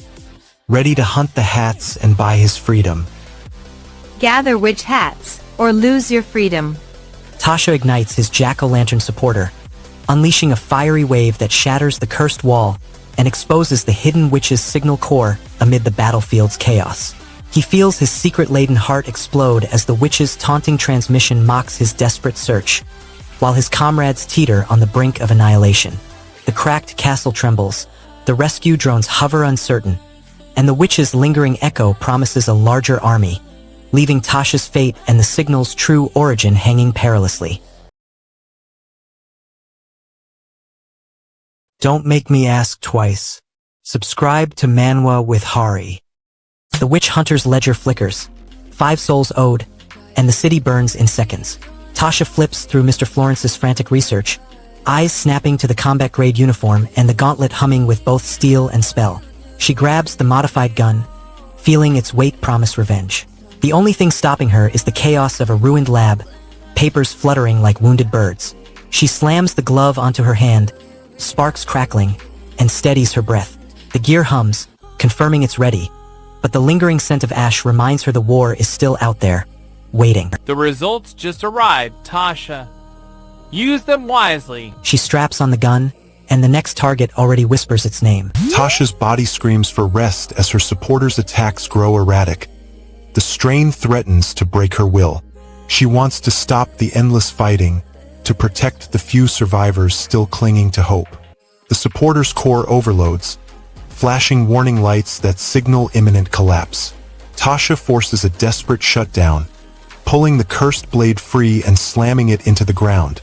ready to hunt the hats and buy his freedom. Gather witch hats, or lose your freedom. Tasha ignites his jack-o'-lantern supporter, unleashing a fiery wave that shatters the cursed wall and exposes the hidden witch's signal core amid the battlefield's chaos. He feels his secret-laden heart explode as the witch's taunting transmission mocks his desperate search, while his comrades teeter on the brink of annihilation. The cracked castle trembles, the rescue drones hover uncertain, and the witch's lingering echo promises a larger army, leaving Tasha's fate and the signal's true origin hanging perilously. Don't make me ask twice. Subscribe to Manwa with Hari. The witch hunter's ledger flickers, 5 souls owed, and the city burns in seconds. Tasha flips through Mr. Florence's frantic research, eyes snapping to the combat-grade uniform and the gauntlet humming with both steel and spell. She grabs the modified gun, feeling its weight promise revenge. The only thing stopping her is the chaos of a ruined lab, papers fluttering like wounded birds. She slams the glove onto her hand, sparks crackling, and steadies her breath. The gear hums, confirming it's ready, but the lingering scent of ash reminds her the war is still out there, waiting. The results just arrived, Tasha. Use them wisely. She straps on the gun, and the next target already whispers its name. Tasha's body screams for rest as her supporters' attacks grow erratic. The strain threatens to break her will. She wants to stop the endless fighting, to protect the few survivors still clinging to hope. The supporters' core overloads, flashing warning lights that signal imminent collapse. Tasha forces a desperate shutdown, pulling the cursed blade free and slamming it into the ground,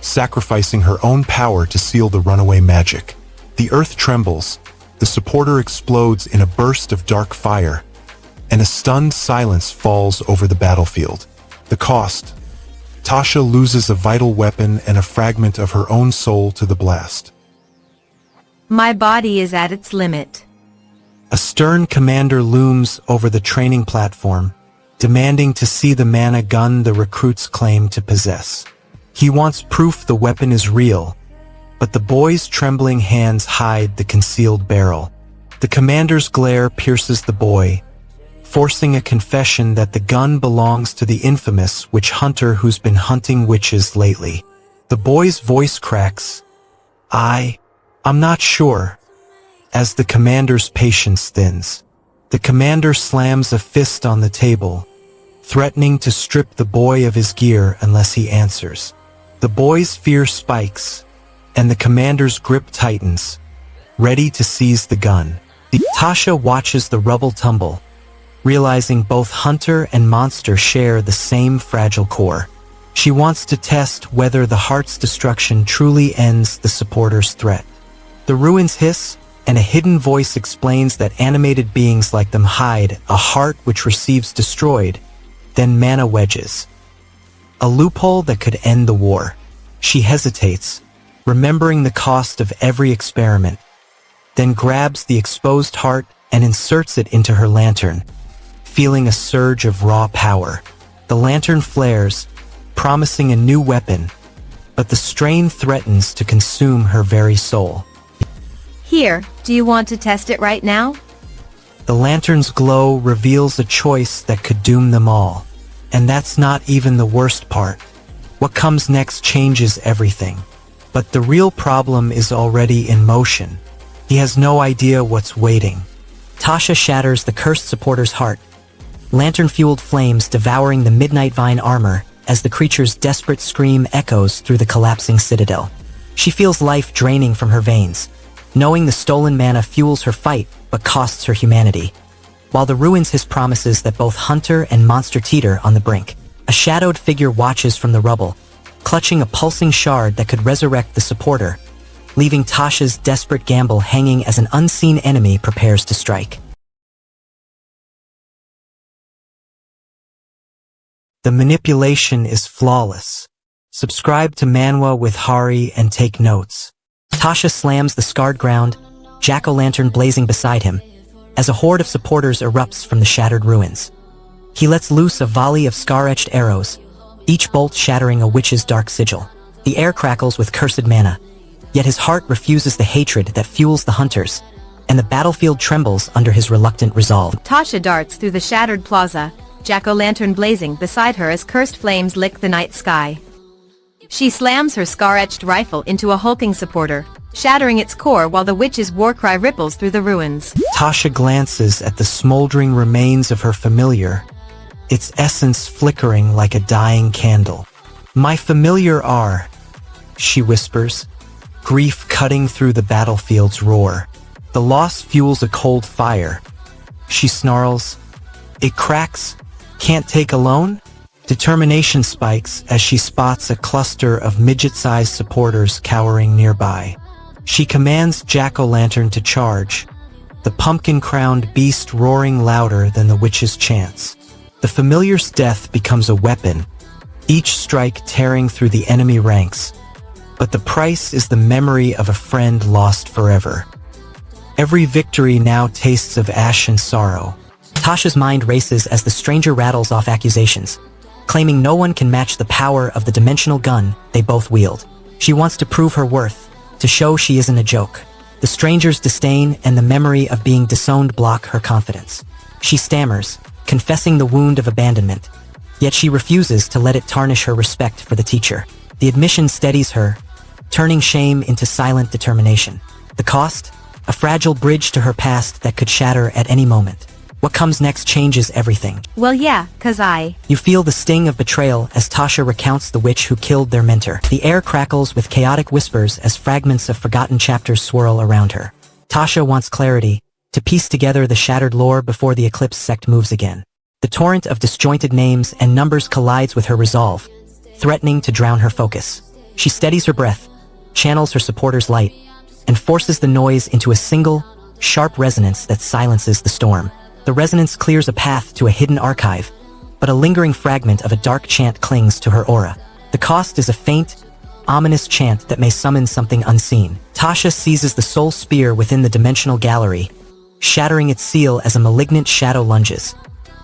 sacrificing her own power to seal the runaway magic. The earth trembles, the supporter explodes in a burst of dark fire, and a stunned silence falls over the battlefield. The cost: Tasha loses a vital weapon and a fragment of her own soul to the blast. My body is at its limit. A stern commander looms over the training platform, demanding to see the mana gun the recruits claim to possess. He wants proof the weapon is real, but the boy's trembling hands hide the concealed barrel. The commander's glare pierces the boy, forcing a confession that the gun belongs to the infamous witch hunter who's been hunting witches lately. The boy's voice cracks. I'm not sure. As the commander's patience thins, the commander slams a fist on the table, threatening to strip the boy of his gear unless he answers. The boy's fear spikes, and the commander's grip tightens, ready to seize the gun. Tasha watches the rubble tumble, realizing both hunter and monster share the same fragile core. She wants to test whether the heart's destruction truly ends the supporter's threat. The ruins hiss, and a hidden voice explains that animated beings like them hide a heart which receives destroyed, then mana wedges. A loophole that could end the war. She hesitates, remembering the cost of every experiment, then grabs the exposed heart and inserts it into her lantern, feeling a surge of raw power. The lantern flares, promising a new weapon, but the strain threatens to consume her very soul. Here, do you want to test it right now? The lantern's glow reveals a choice that could doom them all. And that's not even the worst part. What comes next changes everything. But the real problem is already in motion. He has no idea what's waiting. Tasha shatters the cursed supporter's heart, lantern-fueled flames devouring the Midnight Vine armor as the creature's desperate scream echoes through the collapsing citadel. She feels life draining from her veins, knowing the stolen mana fuels her fight but costs her humanity. While the ruins hiss promises that both hunter and monster teeter on the brink, a shadowed figure watches from the rubble, clutching a pulsing shard that could resurrect the supporter, leaving Tasha's desperate gamble hanging as an unseen enemy prepares to strike. The manipulation is flawless. Subscribe to Manwa with Hari and take notes. Tasha slams the scarred ground, jack-o'-lantern blazing beside him, as a horde of supporters erupts from the shattered ruins. He lets loose a volley of scar-etched arrows, each bolt shattering a witch's dark sigil. The air crackles with cursed mana, yet his heart refuses the hatred that fuels the hunters, and the battlefield trembles under his reluctant resolve. Tasha darts through the shattered plaza, jack-o'-lantern blazing beside her as cursed flames lick the night sky. She slams her scar-etched rifle into a hulking supporter, shattering its core while the witch's war cry ripples through the ruins. Tasha glances at the smoldering remains of her familiar, its essence flickering like a dying candle. "My familiar are," she whispers, grief cutting through the battlefield's roar. The loss fuels a cold fire. She snarls, "It cracks? Can't take alone?" Determination spikes as she spots a cluster of midget-sized supporters cowering nearby. She commands Jack-o'-lantern to charge, the pumpkin-crowned beast roaring louder than the witch's chants. The familiar's death becomes a weapon, each strike tearing through the enemy ranks, but the price is the memory of a friend lost forever. Every victory now tastes of ash and sorrow. Tasha's mind races as the stranger rattles off accusations, claiming no one can match the power of the dimensional gun they both wield. She wants to prove her worth, to show she isn't a joke. The stranger's disdain and the memory of being disowned block her confidence. She stammers, confessing the wound of abandonment, yet she refuses to let it tarnish her respect for the teacher. The admission steadies her, turning shame into silent determination. The cost? A fragile bridge to her past that could shatter at any moment. What comes next changes everything. Well yeah, 'cause You feel the sting of betrayal as Tasha recounts the witch who killed their mentor. The air crackles with chaotic whispers as fragments of forgotten chapters swirl around her. Tasha wants clarity, to piece together the shattered lore before the Eclipse sect moves again. The torrent of disjointed names and numbers collides with her resolve, threatening to drown her focus. She steadies her breath, channels her supporter's light, and forces the noise into a single, sharp resonance that silences the storm. The resonance clears a path to a hidden archive, but a lingering fragment of a dark chant clings to her aura. The cost is a faint, ominous chant that may summon something unseen. Tasha seizes the soul spear within the dimensional gallery, shattering its seal as a malignant shadow lunges,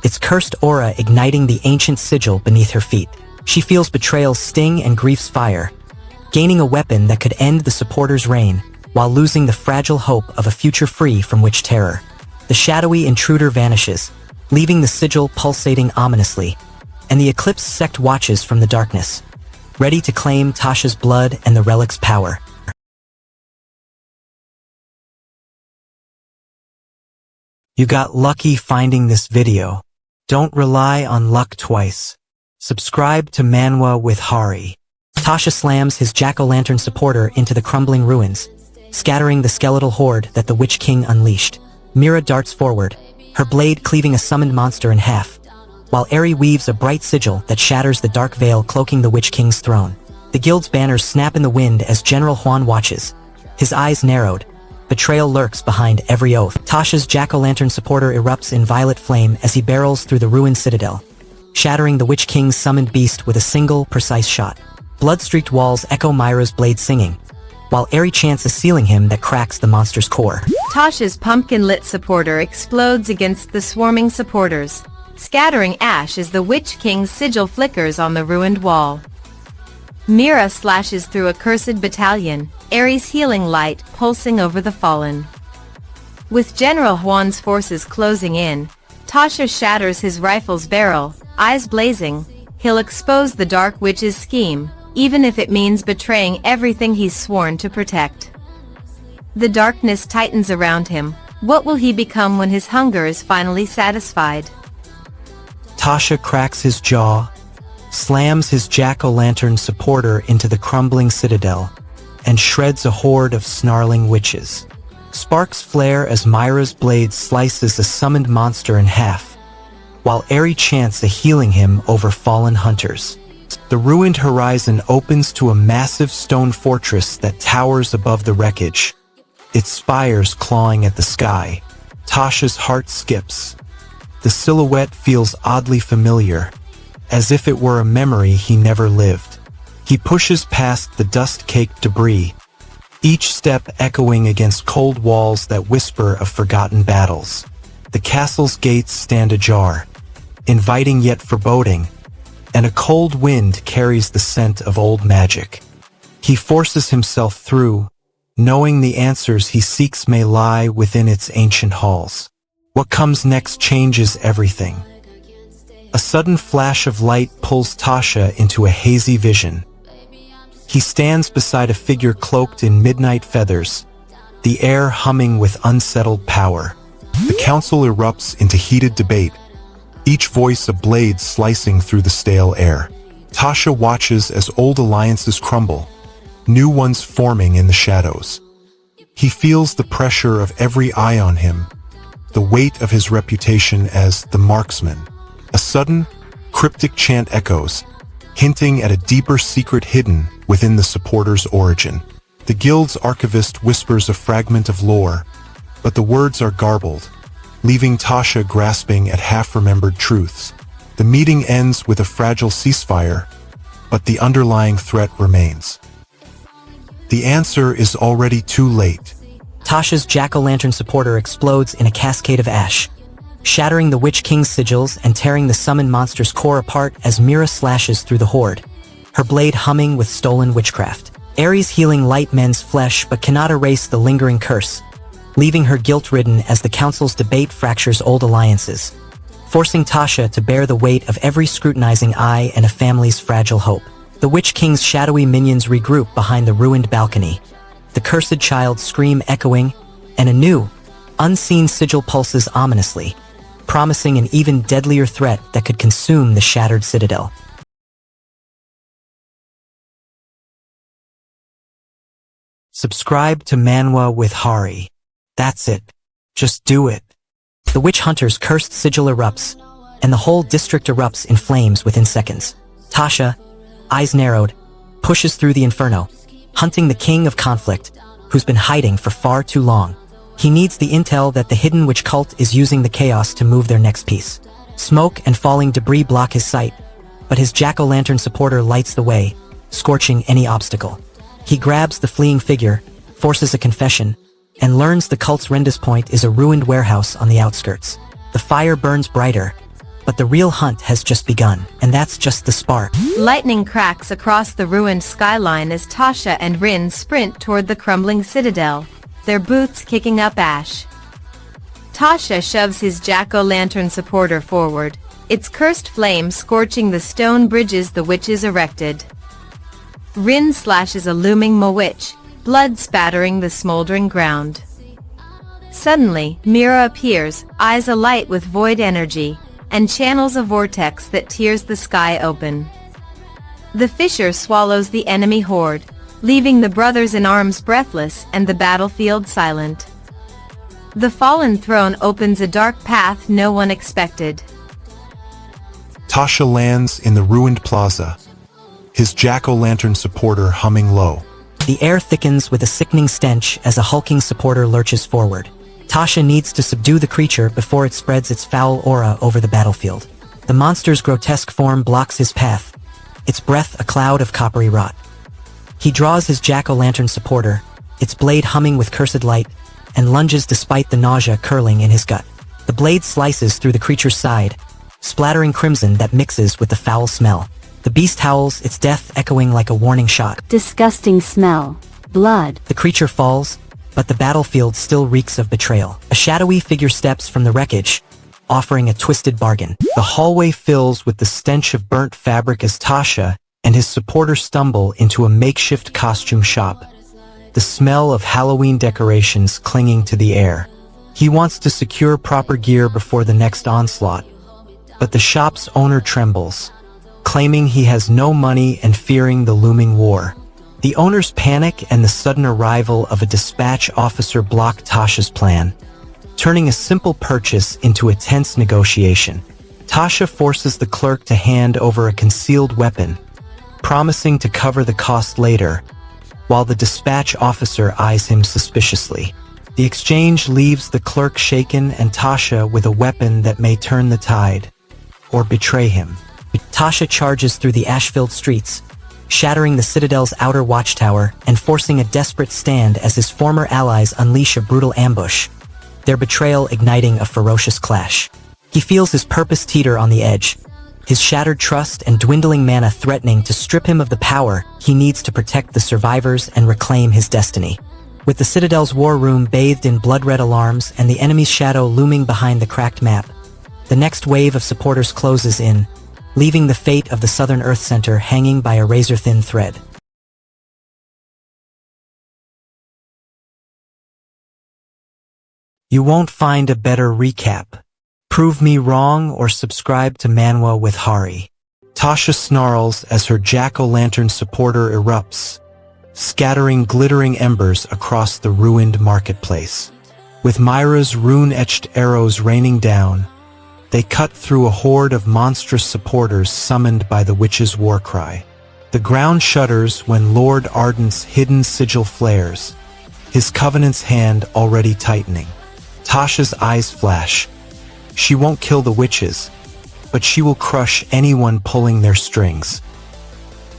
its cursed aura igniting the ancient sigil beneath her feet. She feels betrayal's sting and grief's fire, gaining a weapon that could end the supporter's reign, while losing the fragile hope of a future free from witch terror. The shadowy intruder vanishes, leaving the sigil pulsating ominously, and the Eclipse sect watches from the darkness, ready to claim Tasha's blood and the relic's power. You got lucky finding this video. Don't rely on luck twice. Subscribe to Manwa with Hari. Tasha slams his jack-o'-lantern supporter into the crumbling ruins, scattering the skeletal horde that the Witch King unleashed. Mira darts forward, her blade cleaving a summoned monster in half, while Eri weaves a bright sigil that shatters the dark veil cloaking the Witch King's throne. The guild's banners snap in the wind as General Huan watches, his eyes narrowed. Betrayal lurks behind every oath. Tasha's jack-o'-lantern supporter erupts in violet flame as he barrels through the ruined citadel, shattering the Witch King's summoned beast with a single, precise shot. Blood-streaked walls echo Myra's blade singing, while Eri chants a sealing hymn that cracks the monster's core. Tasha's pumpkin-lit supporter explodes against the swarming supporters, scattering ash as the Witch King's sigil flickers on the ruined wall. Mira slashes through a cursed battalion, Eri's healing light pulsing over the fallen. With General Huan's forces closing in, Tasha shatters his rifle's barrel, eyes blazing. He'll expose the Dark Witch's scheme, even if it means betraying everything he's sworn to protect. The darkness tightens around him. What will he become when his hunger is finally satisfied? Tasha cracks his jaw, slams his jack-o'-lantern supporter into the crumbling citadel, and shreds a horde of snarling witches. Sparks flare as Myra's blade slices a summoned monster in half, while Eri chants a healing hymn over fallen hunters. The ruined horizon opens to a massive stone fortress that towers above the wreckage, its spires clawing at the sky. Tasha's heart skips. The silhouette feels oddly familiar, as if it were a memory he never lived. He pushes past the dust-caked debris, each step echoing against cold walls that whisper of forgotten battles. The castle's gates stand ajar, inviting yet foreboding, and a cold wind carries the scent of old magic. He forces himself through, knowing the answers he seeks may lie within its ancient halls. What comes next changes everything. A sudden flash of light pulls Tasha into a hazy vision. He stands beside a figure cloaked in midnight feathers, the air humming with unsettled power. The council erupts into heated debate, each voice a blade slicing through the stale air. Tasha watches as old alliances crumble, new ones forming in the shadows. He feels the pressure of every eye on him, the weight of his reputation as the marksman. A sudden, cryptic chant echoes, hinting at a deeper secret hidden within the supporter's origin. The guild's archivist whispers a fragment of lore, but the words are garbled, leaving Tasha grasping at half-remembered truths. The meeting ends with a fragile ceasefire, but the underlying threat remains. The answer is already too late. Tasha's jack-o'-lantern supporter explodes in a cascade of ash, shattering the Witch King's sigils and tearing the summoned monster's core apart as Mira slashes through the horde, her blade humming with stolen witchcraft. Ares healing light mends flesh but cannot erase the lingering curse, leaving her guilt-ridden as the council's debate fractures old alliances, forcing Tasha to bear the weight of every scrutinizing eye and a family's fragile hope. The Witch King's shadowy minions regroup behind the ruined balcony, the cursed child's scream echoing, and a new, unseen sigil pulses ominously, promising an even deadlier threat that could consume the shattered citadel. Subscribe to Manwa with Hari. That's it. Just do it. The witch hunter's cursed sigil erupts, and the whole district erupts in flames within seconds. Tasha, eyes narrowed, pushes through the Inferno, hunting the king of conflict, who's been hiding for far too long. He needs the intel that the hidden witch cult is using the chaos to move their next piece. Smoke and falling debris block his sight, but his jack-o'-lantern supporter lights the way, scorching any obstacle. He grabs the fleeing figure, forces a confession, and learns the cult's rendezvous point is a ruined warehouse on the outskirts. The fire burns brighter, but the real hunt has just begun, and that's just the spark. Lightning cracks across the ruined skyline as Tasha and Rin sprint toward the crumbling citadel, their boots kicking up ash. Tasha shoves his jack-o'-lantern supporter forward, its cursed flame scorching the stone bridges the witches erected. Rin slashes a looming Mawitch, blood spattering the smoldering ground. Suddenly, Mira appears, eyes alight with void energy, and channels a vortex that tears the sky open. The fissure swallows the enemy horde, leaving the brothers in arms breathless and the battlefield silent. The fallen throne opens a dark path no one expected. Tasha lands in the ruined plaza, his jack-o'-lantern supporter humming low. The air thickens with a sickening stench as a hulking supporter lurches forward. Tasha needs to subdue the creature before it spreads its foul aura over the battlefield. The monster's grotesque form blocks his path, its breath a cloud of coppery rot. He draws his jack-o'-lantern supporter, its blade humming with cursed light, and lunges despite the nausea curling in his gut. The blade slices through the creature's side, splattering crimson that mixes with the foul smell. The beast howls, its death echoing like a warning shot. Disgusting smell. Blood. The creature falls, but the battlefield still reeks of betrayal. A shadowy figure steps from the wreckage, offering a twisted bargain. The hallway fills with the stench of burnt fabric as Tasha and his supporter stumble into a makeshift costume shop, the smell of Halloween decorations clinging to the air. He wants to secure proper gear before the next onslaught, but the shop's owner trembles, claiming he has no money and fearing the looming war. The owner's panic and the sudden arrival of a dispatch officer block Tasha's plan, turning a simple purchase into a tense negotiation. Tasha forces the clerk to hand over a concealed weapon, promising to cover the cost later, while the dispatch officer eyes him suspiciously. The exchange leaves the clerk shaken and Tasha with a weapon that may turn the tide, or betray him. Tasha charges through the ash-filled streets, shattering the citadel's outer watchtower and forcing a desperate stand as his former allies unleash a brutal ambush, their betrayal igniting a ferocious clash. He feels his purpose teeter on the edge, his shattered trust and dwindling mana threatening to strip him of the power he needs to protect the survivors and reclaim his destiny. With the Citadel's war room bathed in blood-red alarms and the enemy's shadow looming behind the cracked map, the next wave of supporters closes in, leaving the fate of the Southern Earth Center hanging by a razor-thin thread. You won't find a better recap. Prove me wrong or subscribe to Manwa with Hari. Tasha snarls as her jack-o'-lantern supporter erupts, scattering glittering embers across the ruined marketplace. With Myra's rune-etched arrows raining down, they cut through a horde of monstrous supporters summoned by the witch's war cry. The ground shudders when Lord Ardent's hidden sigil flares, his covenant's hand already tightening. Tasha's eyes flash. She won't kill the witches, but she will crush anyone pulling their strings.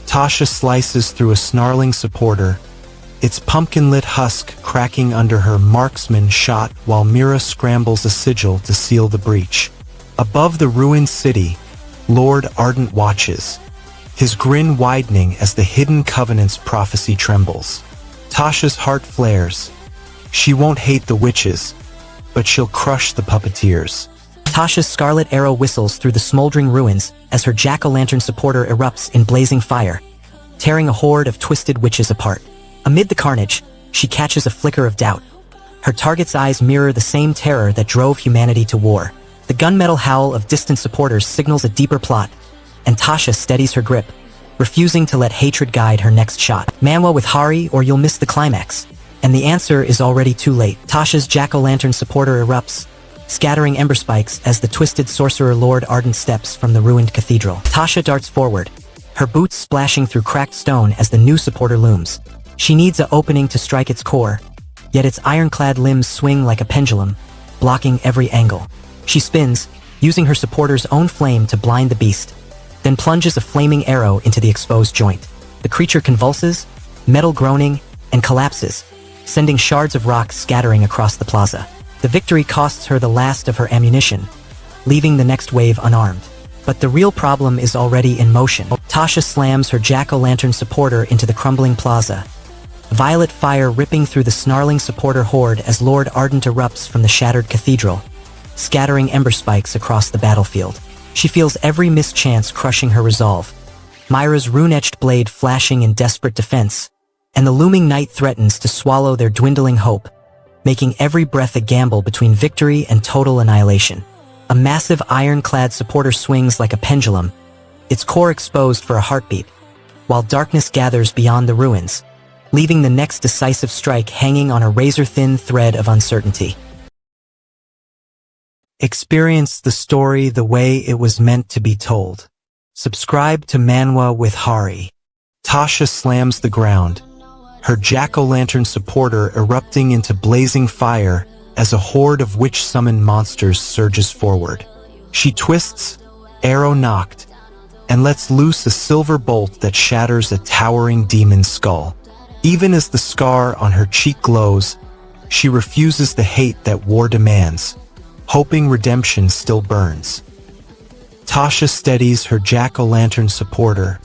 Tasha slices through a snarling supporter, its pumpkin-lit husk cracking under her marksman shot while Mira scrambles a sigil to seal the breach. Above the ruined city, Lord Ardent watches, his grin widening as the hidden covenant's prophecy trembles. Tasha's heart flares. She won't hate the witches, but she'll crush the puppeteers. Tasha's scarlet arrow whistles through the smoldering ruins as her jack-o'-lantern supporter erupts in blazing fire, tearing a horde of twisted witches apart. Amid the carnage, she catches a flicker of doubt. Her target's eyes mirror the same terror that drove humanity to war. The gunmetal howl of distant supporters signals a deeper plot, and Tasha steadies her grip, refusing to let hatred guide her next shot. Manwa with Hari or you'll miss the climax. And the answer is already too late. Tasha's jack-o'-lantern supporter erupts, scattering ember spikes as the twisted sorcerer Lord Ardent steps from the ruined cathedral. Tasha darts forward, her boots splashing through cracked stone as the new supporter looms. She needs an opening to strike its core, yet its ironclad limbs swing like a pendulum, blocking every angle. She spins, using her supporter's own flame to blind the beast, then plunges a flaming arrow into the exposed joint. The creature convulses, metal groaning, and collapses, sending shards of rock scattering across the plaza. The victory costs her the last of her ammunition, leaving the next wave unarmed. But the real problem is already in motion. Tasha slams her jack-o'-lantern supporter into the crumbling plaza, violet fire ripping through the snarling supporter horde as Lord Ardent erupts from the shattered cathedral, scattering ember spikes across the battlefield. She feels every mischance crushing her resolve, Myra's rune-etched blade flashing in desperate defense, and the looming night threatens to swallow their dwindling hope, making every breath a gamble between victory and total annihilation. A massive ironclad supporter swings like a pendulum, its core exposed for a heartbeat, while darkness gathers beyond the ruins, leaving the next decisive strike hanging on a razor-thin thread of uncertainty. Experience the story the way it was meant to be told. Subscribe to Manwa with Hari. Tasha slams the ground, her jack-o'-lantern supporter erupting into blazing fire as a horde of witch-summoned monsters surges forward. She twists, arrow knocked, and lets loose a silver bolt that shatters a towering demon's skull. Even as the scar on her cheek glows, she refuses the hate that war demands, hoping redemption still burns. Tasha steadies her jack-o'-lantern supporter,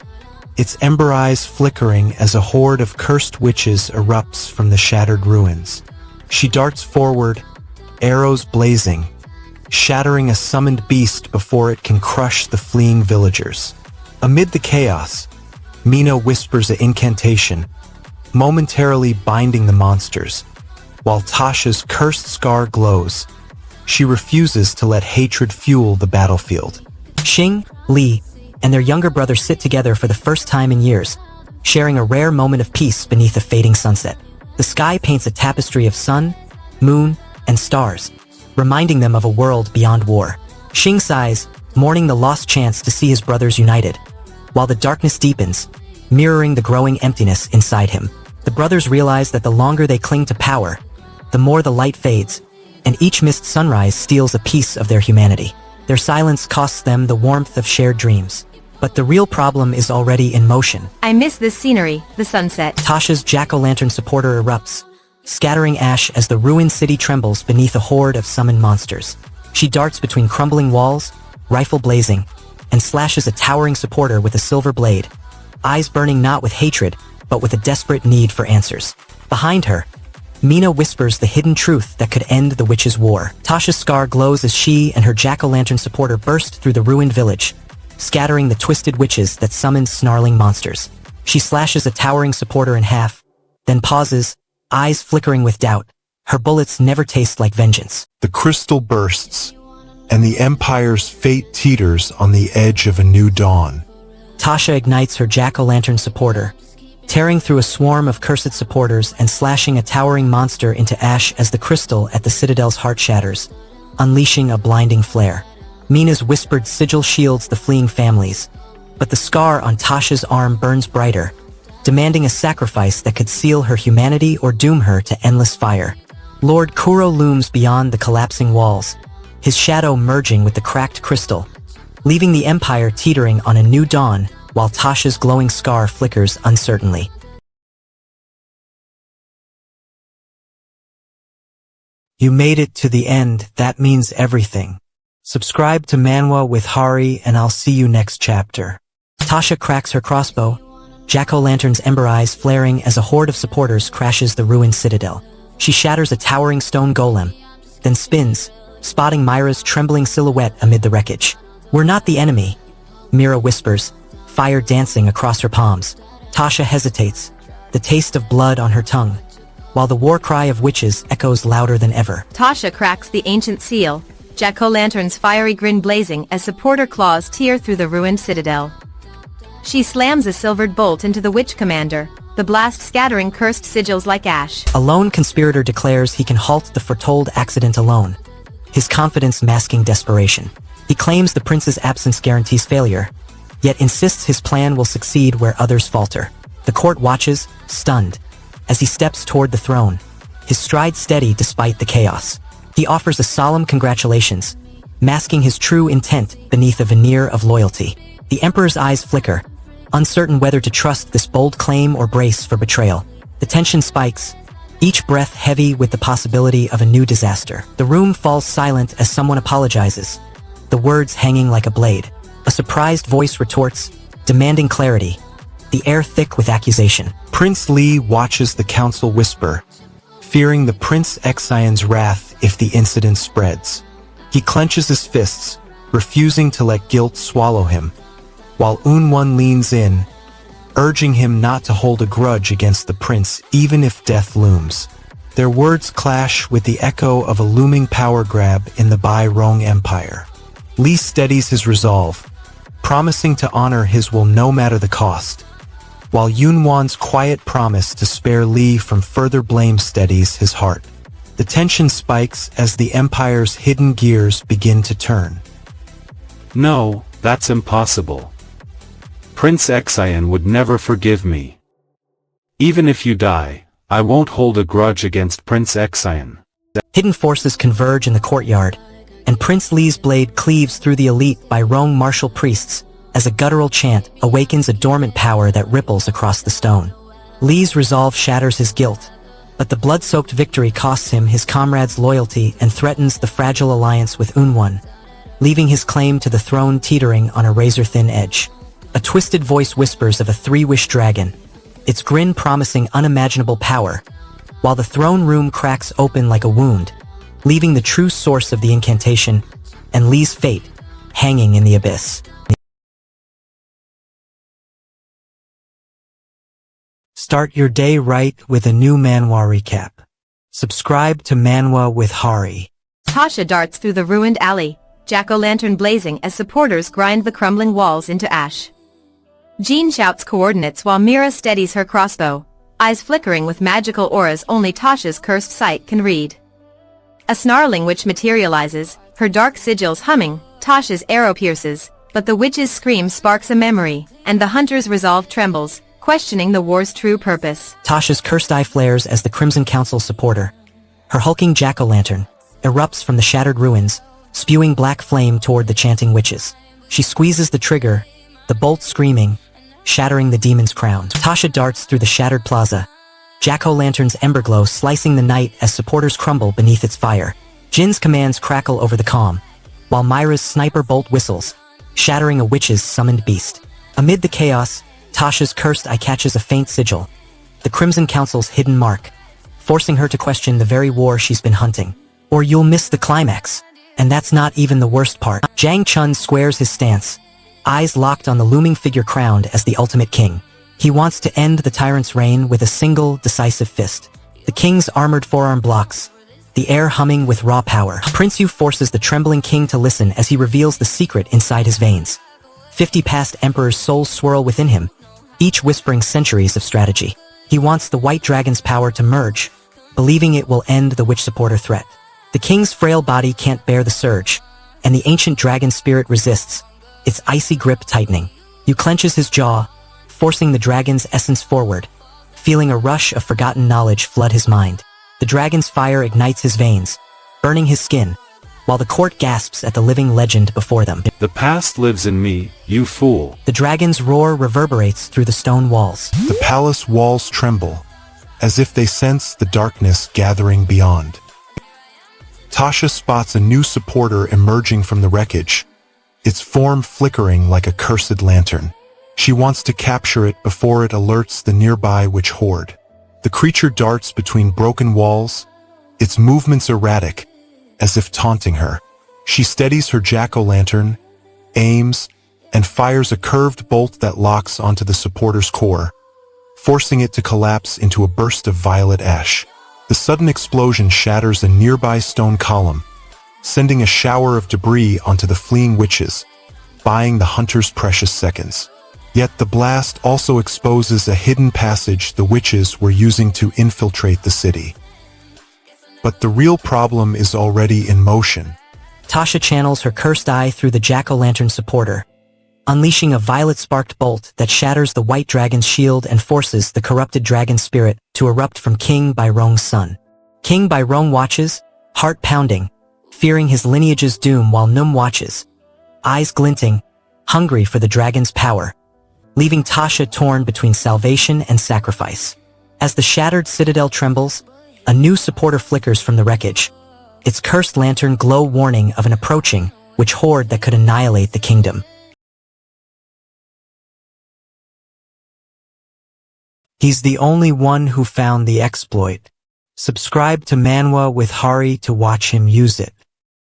its ember eyes flickering as a horde of cursed witches erupts from the shattered ruins. She darts forward, arrows blazing, shattering a summoned beast before it can crush the fleeing villagers. Amid the chaos, Mina whispers an incantation, momentarily binding the monsters, while Tasha's cursed scar glows. She refuses to let hatred fuel the battlefield. Xing, Li, and their younger brother sit together for the first time in years, sharing a rare moment of peace beneath a fading sunset. The sky paints a tapestry of sun, moon, and stars, reminding them of a world beyond war. Xing sighs, mourning the lost chance to see his brothers united, while the darkness deepens, mirroring the growing emptiness inside him. The brothers realize that the longer they cling to power, the more the light fades, and each missed sunrise steals a piece of their humanity. Their silence costs them the warmth of shared dreams. But the real problem is already in motion. I miss this scenery, the sunset. Tasha's jack-o'-lantern supporter erupts, scattering ash as the ruined city trembles beneath a horde of summoned monsters. She darts between crumbling walls, rifle blazing, and slashes a towering supporter with a silver blade, eyes burning not with hatred, but with a desperate need for answers. Behind her, Mina whispers the hidden truth that could end the witches' war. Tasha's scar glows as she and her jack-o'-lantern supporter burst through the ruined village, scattering the twisted witches that summoned snarling monsters. She slashes a towering supporter in half, then pauses, eyes flickering with doubt. Her bullets never taste like vengeance. The crystal bursts, and the Empire's fate teeters on the edge of a new dawn. Tasha ignites her jack-o'-lantern supporter, tearing through a swarm of cursed supporters and slashing a towering monster into ash as the crystal at the Citadel's heart shatters, unleashing a blinding flare. Mina's whispered sigil shields the fleeing families, but the scar on Tasha's arm burns brighter, demanding a sacrifice that could seal her humanity or doom her to endless fire. Lord Kuro looms beyond the collapsing walls, his shadow merging with the cracked crystal, leaving the Empire teetering on a new dawn while Tasha's glowing scar flickers uncertainly. You made it to the end, that means everything. Subscribe to Manwa with Hari and I'll see you next chapter. Tasha cracks her crossbow, jack-o'-lantern's ember eyes flaring as a horde of supporters crashes the ruined citadel. She shatters a towering stone golem, then spins, spotting Myra's trembling silhouette amid the wreckage. We're not the enemy, Mira whispers, fire dancing across her palms. Tasha hesitates, the taste of blood on her tongue, while the war cry of witches echoes louder than ever. Tasha cracks the ancient seal, jack-o'-lantern's fiery grin blazing as supporter claws tear through the ruined citadel. She slams a silvered bolt into the witch commander, the blast scattering cursed sigils like ash. A lone conspirator declares he can halt the foretold accident alone, his confidence masking desperation. He claims the prince's absence guarantees failure, yet insists his plan will succeed where others falter. The court watches, stunned, as he steps toward the throne, his stride steady despite the chaos. He offers a solemn congratulations, masking his true intent beneath a veneer of loyalty. The Emperor's eyes flicker, uncertain whether to trust this bold claim or brace for betrayal. The tension spikes, each breath heavy with the possibility of a new disaster. The room falls silent as someone apologizes, the words hanging like a blade. A surprised voice retorts, demanding clarity, the air thick with accusation. Prince Li watches the council whisper, fearing the Prince Exion's wrath if the incident spreads. He clenches his fists, refusing to let guilt swallow him, while Unwon leans in, urging him not to hold a grudge against the prince even if death looms. Their words clash with the echo of a looming power grab in the Bai Rong Empire. Li steadies his resolve, promising to honor his will no matter the cost, while Yunwan's quiet promise to spare Li from further blame steadies his heart. The tension spikes as the Empire's hidden gears begin to turn. No, that's impossible. Prince Exion would never forgive me. Even if you die, I won't hold a grudge against Prince Exion. Hidden forces converge in the courtyard, and Prince Li's blade cleaves through the elite by Rong martial priests as a guttural chant awakens a dormant power that ripples across the stone. Li's resolve shatters his guilt, but the blood-soaked victory costs him his comrade's loyalty and threatens the fragile alliance with Unwon, leaving his claim to the throne teetering on a razor-thin edge. A twisted voice whispers of a three-wish dragon, its grin promising unimaginable power, while the throne room cracks open like a wound, leaving the true source of the incantation and Li's fate hanging in the abyss. Start your day right with a new Manwa recap. Subscribe to Manwa with Hari. Tasha darts through the ruined alley, jack-o'-lantern blazing as supporters grind the crumbling walls into ash. Jean shouts coordinates while Mira steadies her crossbow, eyes flickering with magical auras only Tasha's cursed sight can read. A snarling witch materializes, her dark sigils humming, Tasha's arrow pierces, but the witch's scream sparks a memory, and the hunter's resolve trembles, questioning the war's true purpose. Tasha's cursed eye flares as the Crimson Council supporter. Her hulking jack-o'-lantern erupts from the shattered ruins, spewing black flame toward the chanting witches. She squeezes the trigger, the bolt screaming, shattering the demon's crown. Tasha darts through the shattered plaza, jack-o'-lantern's ember glow slicing the night as supporters crumble beneath its fire. Jin's commands crackle over the calm, while Myra's sniper bolt whistles, shattering a witch's summoned beast. Amid the chaos, Tasha's cursed eye catches a faint sigil, the Crimson Council's hidden mark, forcing her to question the very war she's been hunting. Or you'll miss the climax. And that's not even the worst part. Zhang Chun squares his stance, eyes locked on the looming figure crowned as the ultimate king. He wants to end the tyrant's reign with a single, decisive fist. The king's armored forearm blocks, the air humming with raw power. Prince Yu forces the trembling king to listen as he reveals the secret inside his veins. 50 past emperor's souls swirl within him, each whispering centuries of strategy. He wants the white dragon's power to merge, believing it will end the witch supporter threat. The king's frail body can't bear the surge, and the ancient dragon spirit resists, its icy grip tightening. Yu clenches his jaw, forcing the dragon's essence forward, feeling a rush of forgotten knowledge flood his mind. The dragon's fire ignites his veins, burning his skin, while the court gasps at the living legend before them. The past lives in me, you fool. The dragon's roar reverberates through the stone walls. The palace walls tremble, as if they sense the darkness gathering beyond. Tasha spots a new supporter emerging from the wreckage, its form flickering like a cursed lantern. She wants to capture it before it alerts the nearby witch horde. The creature darts between broken walls, its movements erratic, as if taunting her. She steadies her jack-o'-lantern, aims, and fires a curved bolt that locks onto the supporter's core, forcing it to collapse into a burst of violet ash. The sudden explosion shatters a nearby stone column, sending a shower of debris onto the fleeing witches, buying the hunters precious seconds. Yet the blast also exposes a hidden passage the witches were using to infiltrate the city. But the real problem is already in motion. Tasha channels her cursed eye through the jack-o'-lantern supporter, unleashing a violet-sparked bolt that shatters the white dragon's shield and forces the corrupted dragon spirit to erupt from King Bairong's son. King Bairong watches, heart pounding, fearing his lineage's doom while Num watches, eyes glinting, hungry for the dragon's power, leaving Tasha torn between salvation and sacrifice. As the shattered citadel trembles, a new supporter flickers from the wreckage, its cursed lantern glow warning of an approaching witch horde that could annihilate the kingdom. He's the only one who found the exploit. Subscribe to Manwa with Hari to watch him use it.